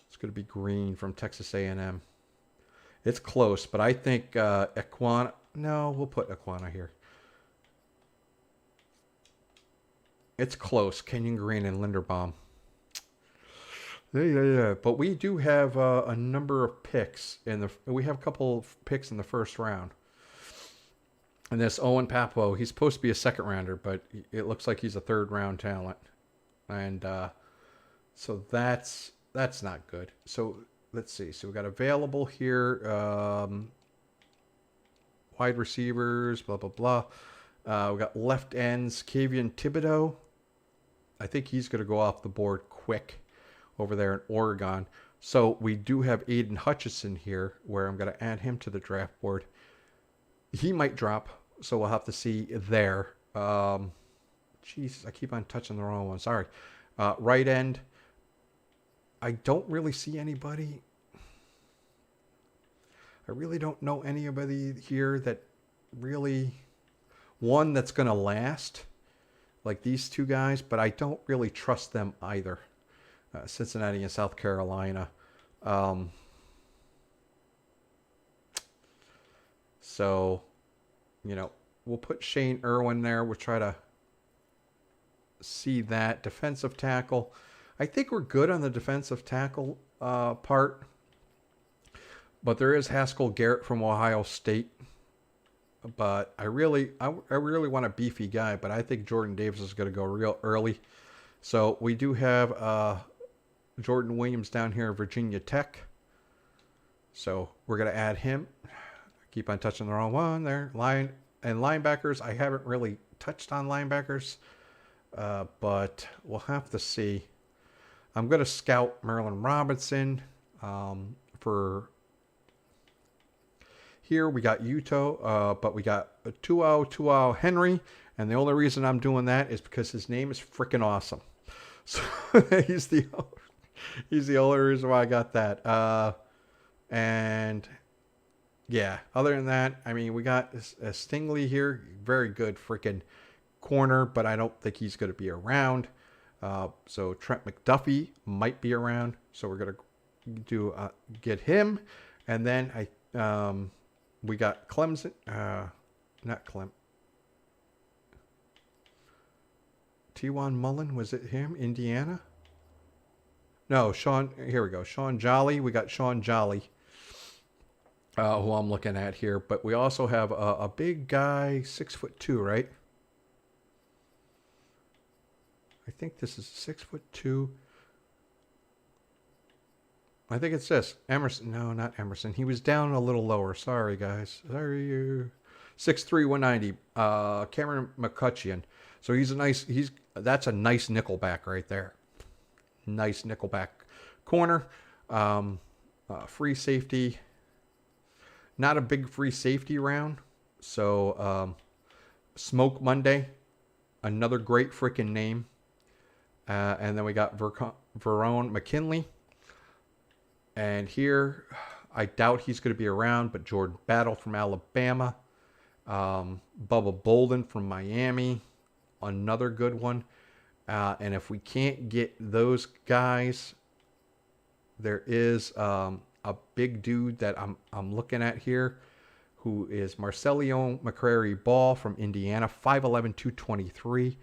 It's going to be Green from Texas A&M. It's close, but I think Ekwano. No, we'll put Ekwano here. It's close. Kenyon Green and Linderbaum. Yeah. But we do have a number of picks we have a couple of picks in the first round. And this Owen Papo, he's supposed to be a second rounder, but it looks like he's a third round talent. And so that's not good. So let's see. So we got available here wide receivers, blah blah blah. We got left ends, Kavian Thibodeau. I think he's going to go off the board quick over there in Oregon. So we do have Aiden Hutchinson here, where I'm going to add him to the draft board. He might drop, so we'll have to see there. Jeez, I keep on touching the wrong one. Sorry. Right end. I don't really see anybody. I really don't know anybody here that really... One that's going to last, like these two guys, but I don't really trust them either. Cincinnati and South Carolina. So, you know, we'll put Shane Irwin there. We'll try to see that. Defensive tackle. I think we're good on the defensive tackle part. But there is Haskell Garrett from Ohio State. But I really want a beefy guy, but I think Jordan Davis is going to go real early. So we do have Jordan Williams down here at Virginia Tech. So we're going to add him. Keep on touching the wrong one there. Linebackers, I haven't really touched on linebackers, but we'll have to see. I'm going to scout Marilyn Robinson for... Here we got Uto, but we got Tuao Henry, and the only reason I'm doing that is because his name is freaking awesome. So he's the only reason why I got that. And yeah, other than that, I mean, we got Stingley here, very good freaking corner, but I don't think he's going to be around. So Trent McDuffie might be around, so we're going to do get him, and then we got Clemson, not Clem. T1 Mullen, was it him? Indiana? No, Sean, here we go. Sean Jolly. We got Sean Jolly, who I'm looking at here. But we also have a big guy, 6'2", right? I think this is 6'2". I think it's this. Emerson. No, not Emerson. He was down a little lower. Sorry, guys. Sorry. 6'3", 190. Cameron McCutcheon. So that's a nice nickelback right there. Nice nickelback corner. Free safety. Not a big free safety round. So, Smoke Monday. Another great freaking name. And then we got Verone McKinley. And here, I doubt he's going to be around, but Jordan Battle from Alabama. Bubba Bolden from Miami. Another good one. And if we can't get those guys, there is a big dude that I'm looking at here, who is Marcelio McCrary Ball from Indiana, 5'11", 223.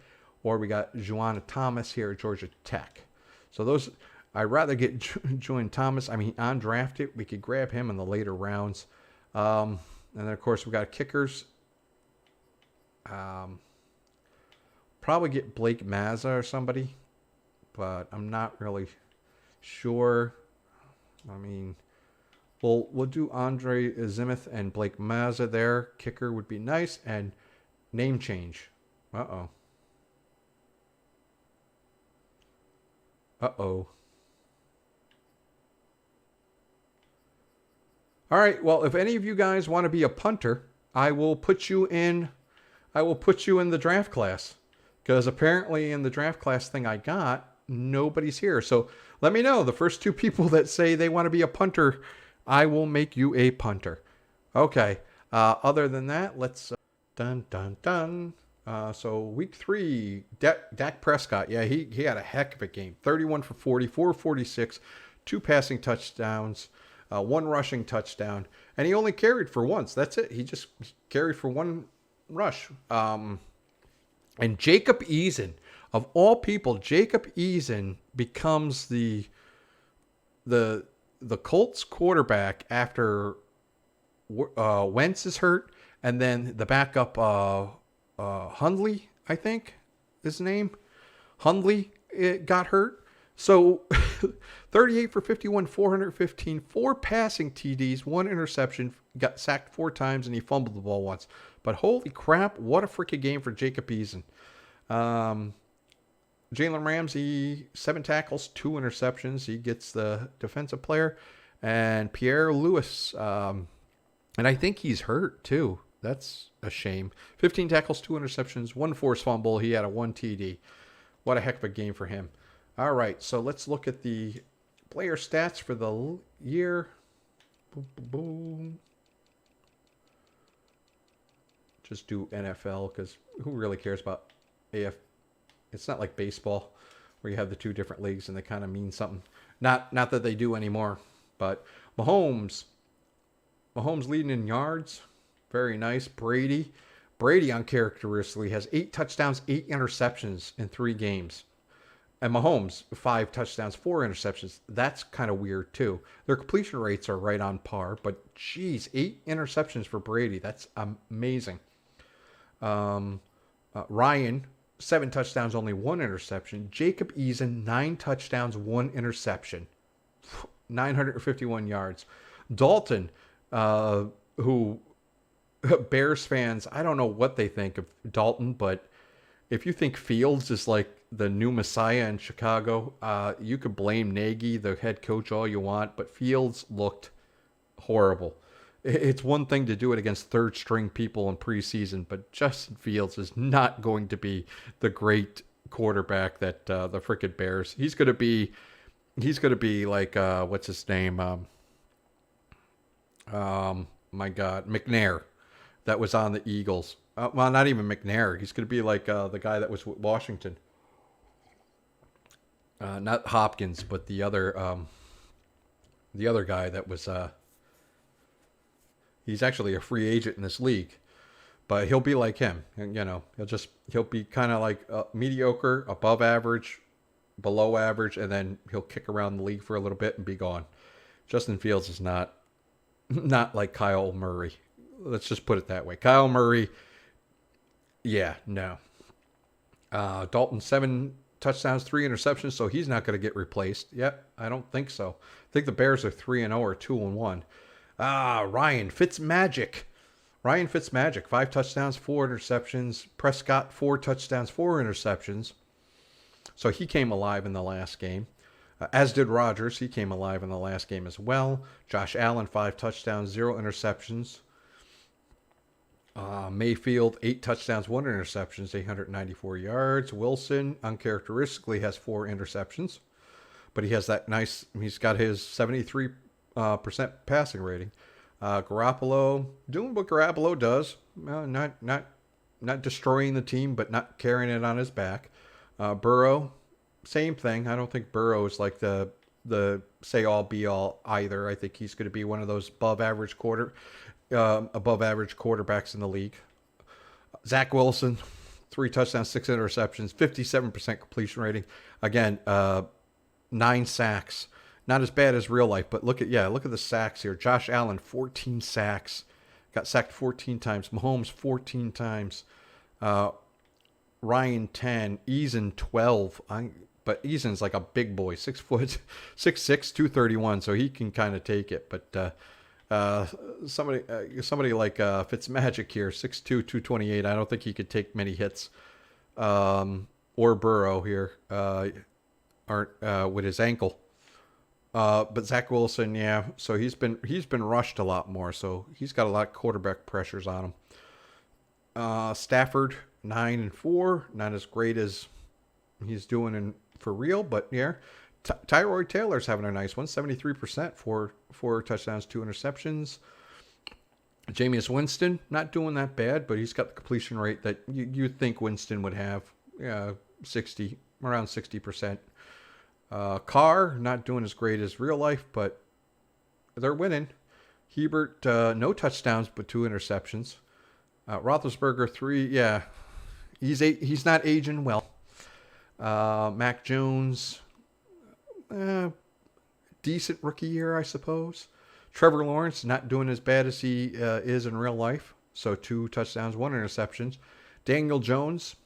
Or we got Juana Thomas here at Georgia Tech. So those... I'd rather get Julian Thomas. I mean, undrafted. We could grab him in the later rounds. And then, of course, we got kickers. Probably get Blake Mazza or somebody. But I'm not really sure. I mean, we'll do Andre Zimuth and Blake Mazza there. Kicker would be nice. And name change. Uh-oh. Uh-oh. All right, well, if any of you guys want to be a punter, I will put you in the draft class, because apparently in the draft class thing I got, nobody's here. So let me know. The first 2 people that say they want to be a punter, I will make you a punter. Okay. Other than that, let's dun dun dun. So week 3, Dak Prescott. Yeah, he had a heck of a game. 31 for 40, 446, 2 passing touchdowns. 1 rushing touchdown, and he only carried for once. That's it. He just carried for 1 rush. And Jacob Eason, of all people, Jacob Eason becomes the Colts quarterback after Wentz is hurt, and then the backup Hundley, I think, is his name. Hundley got hurt. So 38 for 51, 415, 4 passing TDs, 1 interception, got sacked 4 times, and he fumbled the ball once. But holy crap, what a freaking game for Jacob Eason. Jalen Ramsey, 7 tackles, 2 interceptions. He gets the defensive player. And Pierre Lewis, and I think he's hurt too. That's a shame. 15 tackles, 2 interceptions, 1 forced fumble. He had a 1 TD. What a heck of a game for him. All right, so let's look at the player stats for the year. Boom, boom, boom. Just do NFL, because who really cares about AF? It's not like baseball where you have the 2 different leagues and they kind of mean something. Not that they do anymore. But Mahomes leading in yards. Very nice. Brady uncharacteristically has 8 touchdowns, 8 interceptions in 3 games. And Mahomes, 5 touchdowns, 4 interceptions. That's kind of weird, too. Their completion rates are right on par. But, geez, 8 interceptions for Brady. That's amazing. Ryan, 7 touchdowns, only 1 interception. Jacob Eason, 9 touchdowns, 1 interception. 951 yards. Dalton, who Bears fans, I don't know what they think of Dalton, but if you think Fields is like the new Messiah in Chicago, you could blame Nagy, the head coach, all you want, but Fields looked horrible. It's one thing to do it against third-string people in preseason, but Justin Fields is not going to be the great quarterback that the frickin' Bears. He's going to be like what's his name? My God, McNair, that was on the Eagles. Well, not even McNair. He's going to be like the guy that was with Washington. Not Hopkins, but the other guy that was. He's actually a free agent in this league, but he'll be like him. And, he'll be kind of like mediocre, above average, below average, and then he'll kick around the league for a little bit and be gone. Justin Fields is not like Kyle Murray. Let's just put it that way. Kyle Murray, yeah, no. Dalton, 7 touchdowns, 3 interceptions, so he's not going to get replaced. Yep, I don't think so. I think the Bears are 3-0 or 2-1. Ryan Fitzmagic. Ryan Fitzmagic, 5 touchdowns, 4 interceptions. Prescott, 4 touchdowns, 4 interceptions. So he came alive in the last game. As did Rodgers. He came alive in the last game as well. Josh Allen, 5 touchdowns, 0 interceptions. Mayfield, 8 touchdowns, 1 interceptions, 894 yards. Wilson, uncharacteristically, has 4 interceptions. But he has that nice, he's got his 73% passing rating. Garoppolo, doing what Garoppolo does. Not destroying the team, but not carrying it on his back. Burrow, same thing. I don't think Burrow is like the say all be all either. I think he's going to be one of those above average quarterbacks in the league. Zach Wilson, 3 touchdowns, 6 interceptions, 57% completion rating. Again, 9 sacks. Not as bad as real life, but look at the sacks here. Josh Allen, 14 sacks. Got sacked 14 times. Mahomes, 14 times. Ryan, 10. Eason, 12. But Eason's like a big boy, 6'6", 231, so he can kind of take it. But somebody like Fitzmagic here, 6'2", 228. I don't think he could take many hits. Or Burrow here, with his ankle. But Zach Wilson, yeah. So he's been rushed a lot more. So he's got a lot of quarterback pressures on him. Stafford, 9-4, not as great as he's doing for real, but yeah. Tyrod Taylor's having a nice one, 73%, 4 touchdowns, 2 interceptions. Jameis Winston, not doing that bad, but he's got the completion rate that you'd think Winston would have, around 60%. Carr, not doing as great as real life, but they're winning. Hebert, no touchdowns, but 2 interceptions. Roethlisberger, 3, yeah. He's not aging well. Mac Jones, decent rookie year, I suppose. Trevor Lawrence, not doing as bad as he is in real life. So 2 touchdowns, 1 interceptions. Daniel Jones,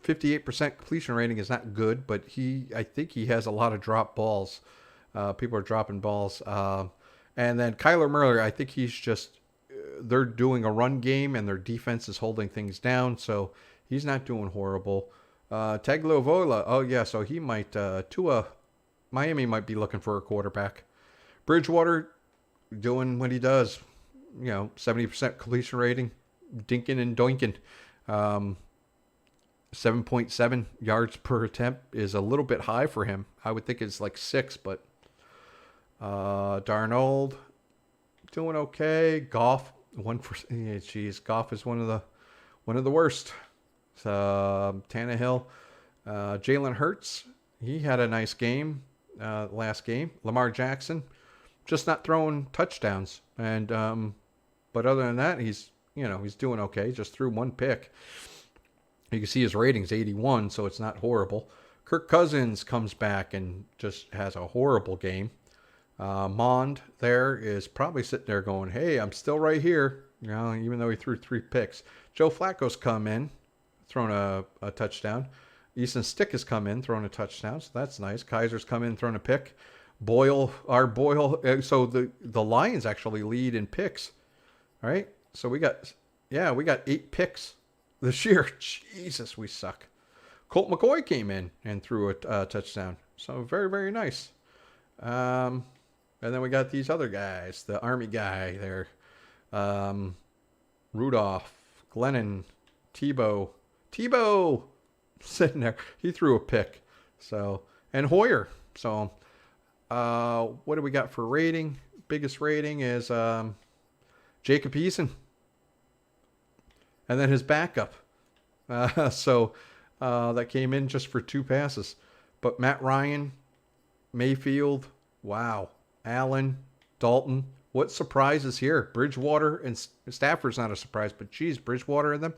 58% completion rating is not good, but I think he has a lot of drop balls. People are dropping balls. And then Kyler Murray, I think he's just, they're doing a run game and their defense is holding things down. So he's not doing horrible. Tagovailoa, oh yeah, so he might, Miami might be looking for a quarterback. Bridgewater doing what he does, 70% completion rating, dinking and doinking. 7.7 yards per attempt is a little bit high for him. I would think it's like 6, but Darnold doing okay. Goff, Goff is one of the worst. Tannehill, Jalen Hurts, he had a nice game last game. Lamar Jackson, just not throwing touchdowns, and but other than that, he's doing okay. Just threw 1 pick. You can see his rating's 81, so it's not horrible. Kirk Cousins comes back and just has a horrible game. Mond there is probably sitting there going, "Hey, I'm still right here," even though he threw 3 picks. Joe Flacco's come in, thrown a touchdown. Easton Stick has come in, thrown a touchdown, so that's nice. Kaiser's come in, thrown a pick. Boyle, so the Lions actually lead in picks, right? So we got 8 picks this year. Jesus, we suck. Colt McCoy came in and threw a touchdown, so very, very nice. And then we got these other guys, the Army guy there, Rudolph, Glennon, Tebow sitting there. He threw a pick. So, and Hoyer. So, what do we got for rating? Biggest rating is Jacob Eason. And then his backup. That came in just for 2 passes. But Matt Ryan, Mayfield, wow. Allen, Dalton. What surprises here? Bridgewater and Stafford's not a surprise, but geez, Bridgewater and them.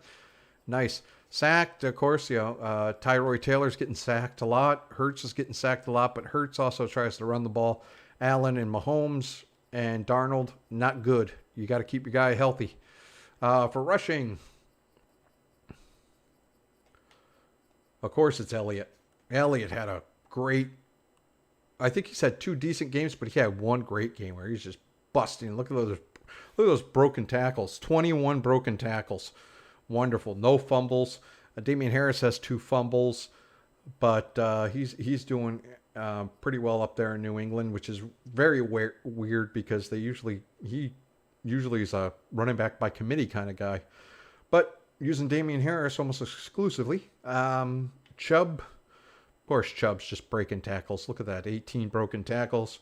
Nice. Sacked, of course, Tyrod Taylor's getting sacked a lot. Hurts is getting sacked a lot, but Hurts also tries to run the ball. Allen and Mahomes and Darnold, not good. You got to keep your guy healthy. For rushing, of course, it's Elliott. Elliott had a great, I think he's had 2 decent games, but he had one great game where he's just busting. Look at those broken tackles. 21 broken tackles. Wonderful. No fumbles. Damian Harris has 2 fumbles, but he's doing pretty well up there in New England, which is very weird because he usually is a running back by committee kind of guy. But using Damian Harris almost exclusively. Chubb, of course, Chubb's just breaking tackles. Look at that, 18 broken tackles.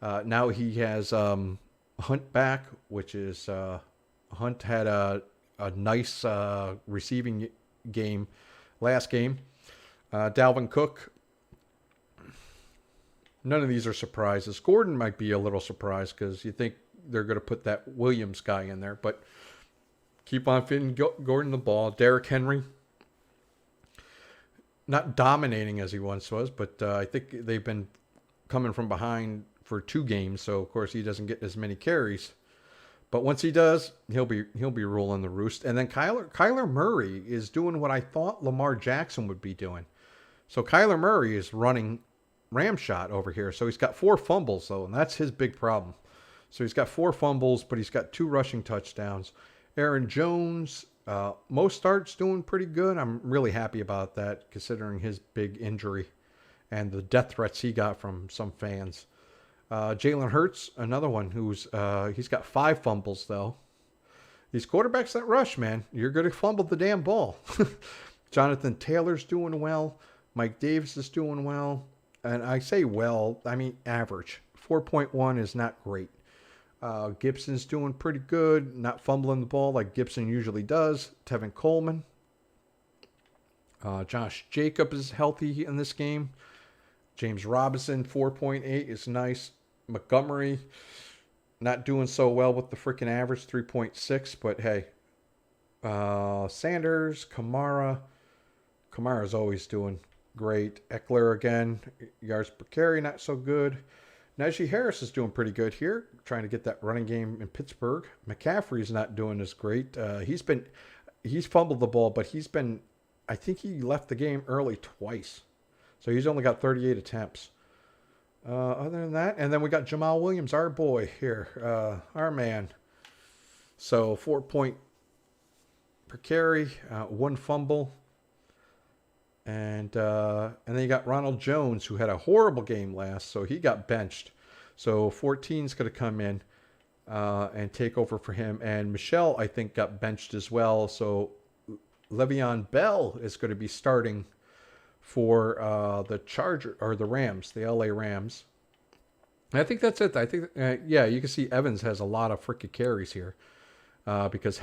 Now he has Hunt back, which is Hunt had a nice receiving game last game. Dalvin Cook, none of these are surprises. Gordon might be a little surprised because you think they're going to put that Williams guy in there, but keep on fitting Gordon the ball. Derrick Henry, not dominating as he once was, but I think they've been coming from behind for 2 games, so of course he doesn't get as many carries. But once he does, he'll be ruling the roost. And then Kyler Murray is doing what I thought Lamar Jackson would be doing. So Kyler Murray is running ramshot over here. So he's got 4 fumbles though, and that's his big problem. So he's got 4 fumbles, but he's got 2 rushing touchdowns. Aaron Jones, most starts doing pretty good. I'm really happy about that considering his big injury and the death threats he got from some fans. Jalen Hurts, another one who's he's got 5 fumbles though. These quarterbacks that rush, man, you're going to fumble the damn ball. Jonathan Taylor's doing well. Mike Davis is doing well. And I say well, I mean average. 4.1 is not great. Gibson's doing pretty good, not fumbling the ball like Gibson usually does. Tevin Coleman. Josh Jacobs is healthy in this game. James Robinson, 4.8 is nice. Montgomery, not doing so well with the freaking average, 3.6. But hey, Sanders, Kamara's always doing great. Eckler again, yards per carry, not so good. Najee Harris is doing pretty good here, trying to get that running game in Pittsburgh. McCaffrey's not doing as great. He's fumbled the ball, but I think he left the game early twice. So he's only got 38 attempts. Other than that, and then we got Jamal Williams, our boy here, our man. So 4 point per carry, 1 fumble. And then you got Ronald Jones, who had a horrible game last, so he got benched. So 14's going to come in and take over for him. And Michelle, I think, got benched as well. So Le'Veon Bell is going to be starting for the Rams, the LA Rams. I think that's it. I think, yeah, you can see Evans has a lot of freaking carries here because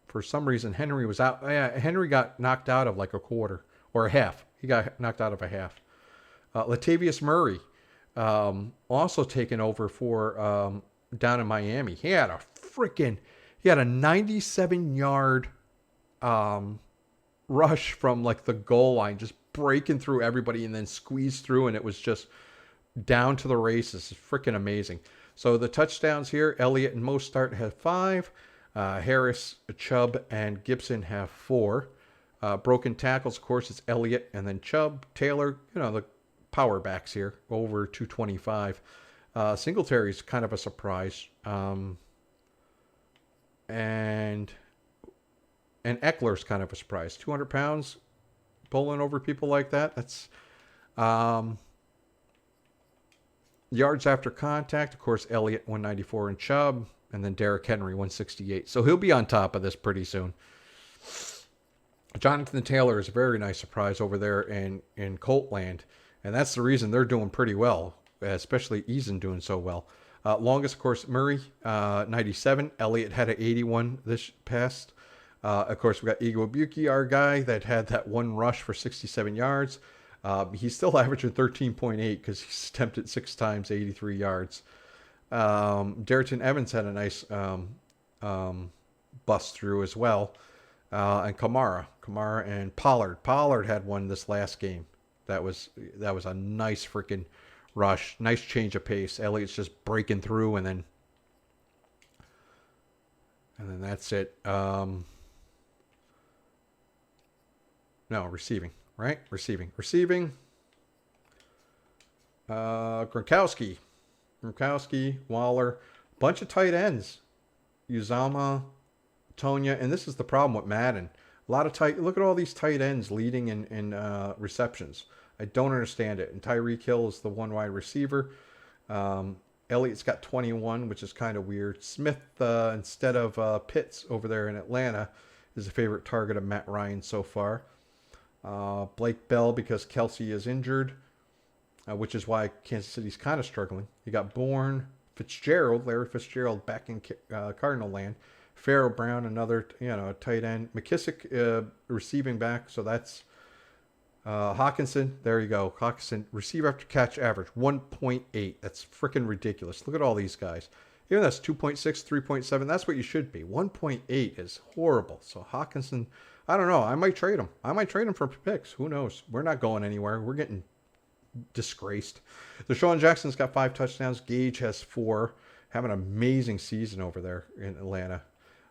for some reason, Henry was out. Henry got knocked out of like a quarter or a half. He got knocked out of a half. Latavius Murray also taken over for down in Miami. He had a 97-yard rush from like the goal line, just breaking through everybody and then squeezed through, and it was just down to the races. It's freaking amazing. So the touchdowns here, Elliott and Mostert have 5. Harris, Chubb, and Gibson have 4. Broken tackles, of course, it's Elliott and then Chubb, Taylor, the power backs here, over 225. Singletary's kind of a surprise. And Eckler's kind of a surprise. 200 pounds, pulling over people like that. That's yards after contact, of course, Elliott, 194, and Chubb. And then Derrick Henry, 168. So he'll be on top of this pretty soon. Jonathan Taylor is a very nice surprise over there in Coltland. And that's the reason they're doing pretty well, especially Eason doing so well. Longest, of course, Murray, 97. Elliott had an 81 this past. Of course, we got Igwebuike, our guy, that had that 1 rush for 67 yards. He's still averaging 13.8 because he's attempted 6 times, 83 yards. Darrynton Evans had a nice bust through as well. And Kamara and Pollard had one this last game. That was a nice freaking rush. Nice change of pace. Elliott's just breaking through and then that's it. No, receiving. right? Receiving. Gronkowski, Waller, bunch of tight ends. Uzama, Tonya, and this is the problem with Madden. A lot of tight. Look at all these tight ends leading in receptions. I don't understand it. And Tyreek Hill is the one wide receiver. Elliott's got 21, which is kind of weird. Smith, instead of Pitts over there in Atlanta, is a favorite target of Matt Ryan so far. Blake Bell, because Kelsey is injured, which is why Kansas City's kind of struggling. You got Bourne, Larry Fitzgerald back in Cardinal land. Pharaoh Brown, another tight end. McKissick, receiving back, so that's Hawkinson. There you go. Hawkinson, receive after catch average 1.8. That's freaking ridiculous. Look at all these guys. Even that's 2.6, 3.7. That's what you should be. 1.8 is horrible. So Hawkinson, I don't know. I might trade him. For picks. Who knows? We're not going anywhere. We're getting disgraced. Deshaun Jackson's got 5 touchdowns. Gage has 4. Having an amazing season over there in Atlanta.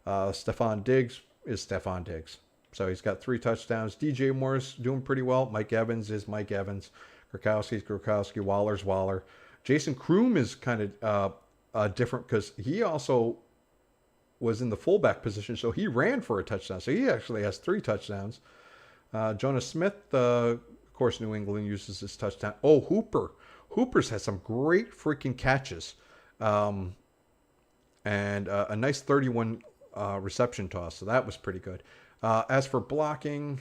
Stephon Diggs is Stephon Diggs. So he's got 3 touchdowns. DJ Moore's doing pretty well. Mike Evans is Mike Evans. Gronkowski's Gronkowski. Waller's Waller. Jason Kroom is kind of different because he also was in the fullback position, so he ran for a touchdown. So he actually has 3 touchdowns. Jonas Smith, of course, New England uses his touchdown. Oh, Hooper's had some great freaking catches. And a nice 31 reception toss, so that was pretty good. As for blocking,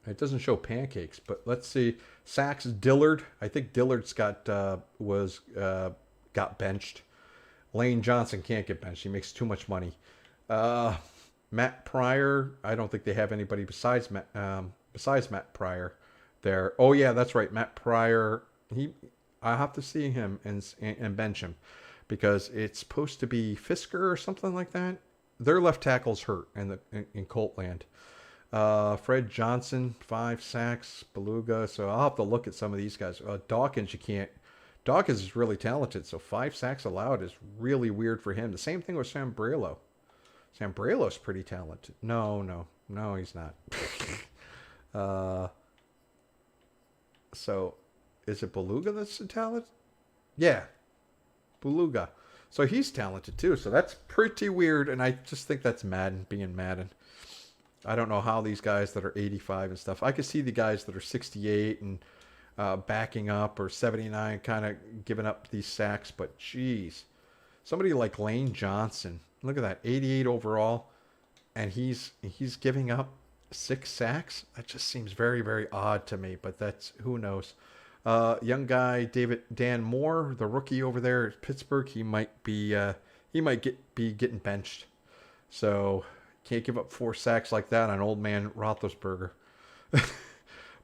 it doesn't show pancakes, but let's see. Sacks, Dillard. I think Dillard's got benched. Lane Johnson can't get benched. He makes too much money. Matt Pryor. I don't think they have anybody besides Matt Pryor there. Oh yeah, that's right. Matt Pryor. I have to see him and bench him because it's supposed to be Fisker or something like that. Their left tackle's hurt in Colt land. Fred Johnson, 5 sacks. Beluga. So I'll have to look at some of these guys. Dawkins, you can't. Dawkins is really talented, so 5 sacks allowed is really weird for him. The same thing with Sam Brelo. Sam Brelo's pretty talented. No, he's not. So, is it Beluga that's talented? Yeah, Beluga. So he's talented too. So that's pretty weird, and I just think that's Madden being Madden. I don't know how these guys that are 85 and stuff. I could see the guys that are 68 and backing up, or 79 kind of giving up these sacks, but geez. Somebody like Lane Johnson, look at that, 88 overall, and he's giving up 6 sacks. That just seems very, very odd to me, but that's, who knows. Young guy Dan Moore, the rookie over there at Pittsburgh, he might be getting benched. So can't give up 4 sacks like that on old man Roethlisberger.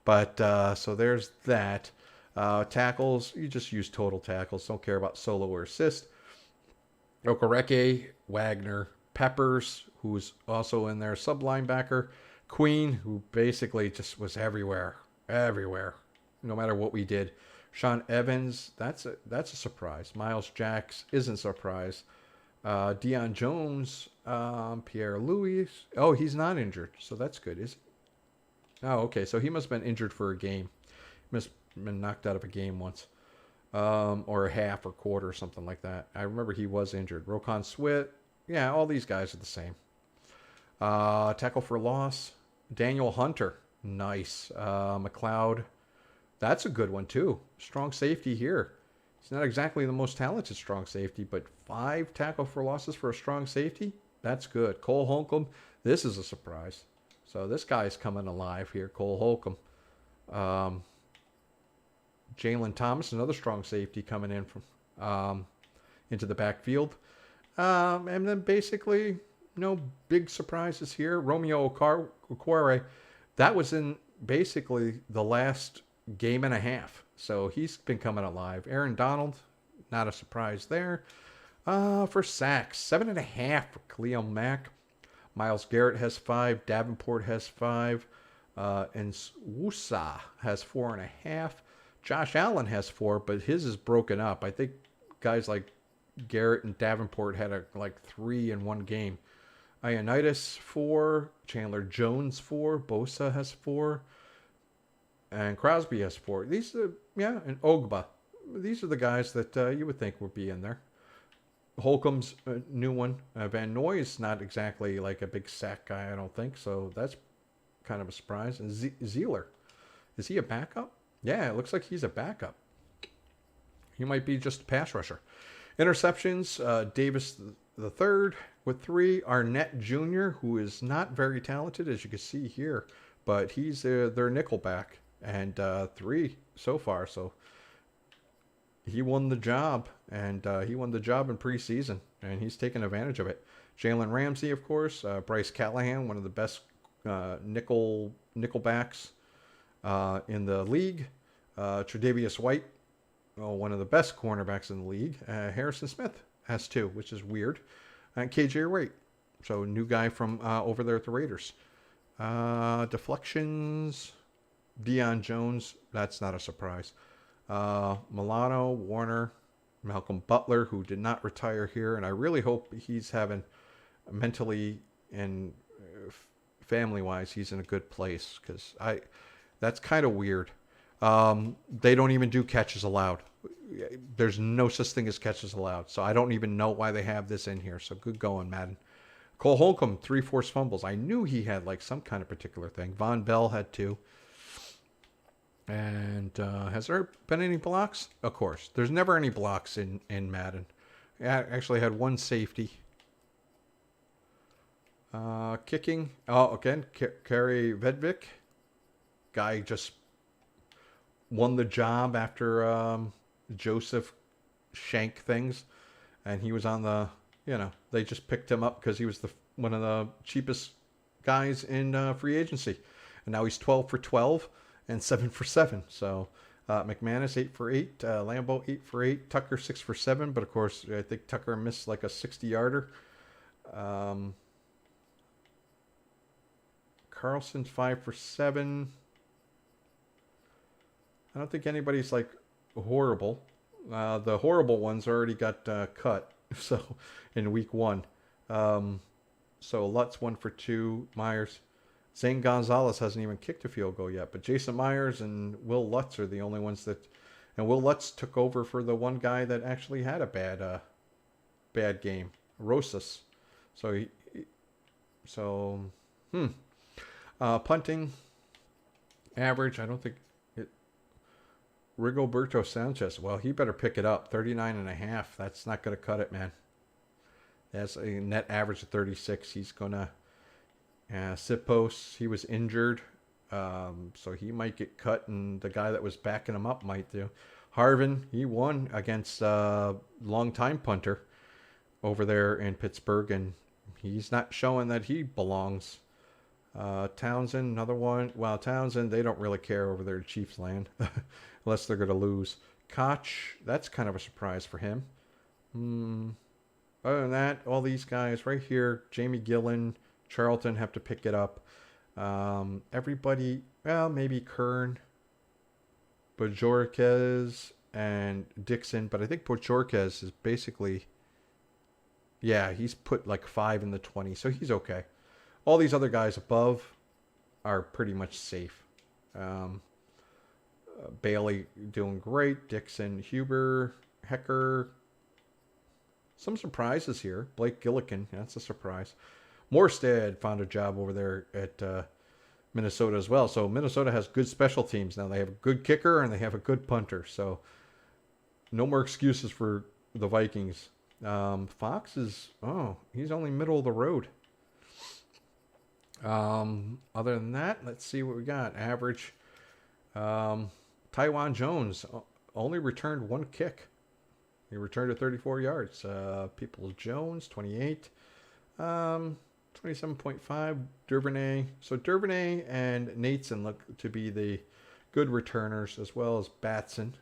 But so there's that. Tackles, you just use total tackles. Don't care about solo or assist. Okereke, Wagner, Peppers, who's also in there, sub linebacker. Queen, who basically just was everywhere, no matter what we did. Sean Evans, that's a surprise. Miles Jacks isn't a surprise. Deion Jones, Pierre Louis. Oh, he's not injured, so that's good, is he? Oh, okay, so he must have been injured for a game. He must have been knocked out of a game once. Or a half or quarter or something like that. I remember he was injured. Rokon Swift. Yeah, all these guys are the same. Tackle for loss. Daniel Hunter. Nice. McLeod. That's a good one, too. Strong safety here. He's not exactly the most talented strong safety, but 5 tackle for losses for a strong safety? That's good. Cole Holcomb. This is a surprise. So this guy's coming alive here, Cole Holcomb. Jalen Thomas, another strong safety coming in from into the backfield. And then basically no big surprises here. Romeo Okwara, that was in basically the last game and a half. So he's been coming alive. Aaron Donald, not a surprise there. For sacks, 7.5 for Khalil Mack. Myles Garrett has 5. Davenport has 5. And Wusa has 4.5. Josh Allen has 4, but his is broken up. I think guys like Garrett and Davenport had like 3 in one game. Ioannidis 4, Chandler Jones 4, Bosa has 4, and Crosby has 4. These are, yeah, and Ogba. These are the guys that you would think would be in there. Holcomb's a new one. Van Noy is not exactly like a big sack guy, I don't think, so that's kind of a surprise. And Zeeler, is he a backup? Yeah, it looks like he's a backup. He might be just a pass rusher. Interceptions, Davis the third with 3. Arnett Jr., who is not very talented, as you can see here, but he's their nickel back, and 3 so far, so he won the job, and he won the job in preseason, and he's taken advantage of it. Jalen Ramsey, of course, Bryce Callahan, one of the best nickel backs in the league. Tre'Davious White, one of the best cornerbacks in the league. Harrison Smith has 2, which is weird. And KJ Wright, so new guy from over there at the Raiders. Deflections, Deion Jones, that's not a surprise. Milano, Warner, Malcolm Butler, who did not retire here, and I really hope he's having mentally and family-wise, he's in a good place, because that's kind of weird. They don't even do catches allowed. There's no such thing as catches allowed, so I don't even know why they have this in here. So good going, Madden. Cole Holcomb, 3 forced fumbles. I knew he had like some kind of particular thing. Von Bell had 2. And has there been any blocks? Of course. There's never any blocks in Madden. I actually had 1 safety. Kicking. Oh, again, Kerry Vedvik. Guy just won the job after Joseph Shank things. And he was on the, they just picked him up because he was one of the cheapest guys in free agency. And now he's 12 for 12. And 7 for 7. So McManus 8 for 8. Lambeau 8 for 8. Tucker 6 for 7. But of course, I think Tucker missed like a 60-yarder. Carlson's 5 for 7. I don't think anybody's like horrible. The horrible ones already got cut. So in week 1. So Lutz 1 for 2. Myers. Zane Gonzalez hasn't even kicked a field goal yet, but Jason Myers and Will Lutz are the only ones that, and Will Lutz took over for the one guy that actually had a bad game, Rosas. Punting, average, I don't think it. Rigoberto Sanchez, well, he better pick it up, 39.5. That's not going to cut it, man. That's a net average of 36. He's going to. Sipos, he was injured, so he might get cut, and the guy that was backing him up might do. Harvin, he won against longtime punter over there in Pittsburgh, and he's not showing that he belongs. Townsend, another one. Well, Townsend, they don't really care over there in Chiefs land, unless they're going to lose. Koch, that's kind of a surprise for him. Other than that, all these guys right here, Jamie Gillen, Charlton have to pick it up. Everybody, well, maybe Kern, Bojorquez, and Dixon. But I think Bojorquez is basically, yeah, he's put like 5 in the 20, so he's okay. All these other guys above are pretty much safe. Bailey doing great. Dixon, Huber, Hecker. Some surprises here. Blake Gillikin, that's a surprise. Morstead found a job over there at Minnesota as well. So Minnesota has good special teams now. They have a good kicker and they have a good punter. So no more excuses for the Vikings. Fox is, he's only middle of the road. Other than that, let's see what we got. Average. Taiwan Jones only returned 1 kick. He returned it 34 yards. Peoples Jones, 28. 27.5, Duvernay. So Duvernay and Nateson look to be the good returners, as well as Batson.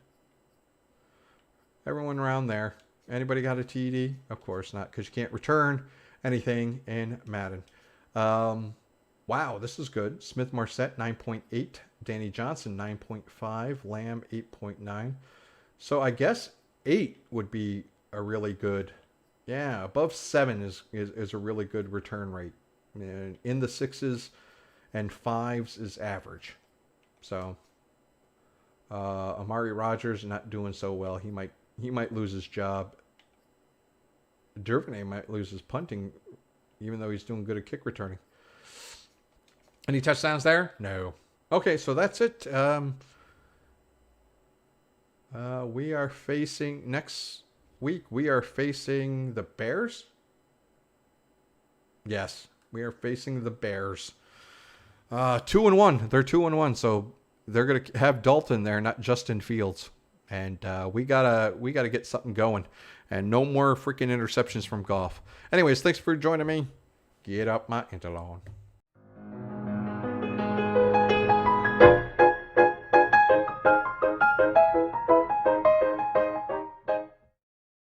Everyone around there. Anybody got a TD? Of course not, because you can't return anything in Madden. Wow, this is good. Smith Marset, 9.8. Danny Johnson, 9.5. Lamb, 8.9. So I guess 8 would be a really good Yeah, above 7 is a really good return rate. And in the 6s and 5s is average. So Amari Rogers not doing so well. He might lose his job. Duvernay might lose his punting, even though he's doing good at kick returning. Any touchdowns there? No. Okay, so that's it. We are facing next week. We are facing the Bears. Yes, we are facing the Bears. 2-1. They're 2-1, so they're gonna have Dalton there, not Justin Fields. And we gotta get something going. And no more freaking interceptions from Goff. Anyways, thanks for joining me. Get up my interlawn.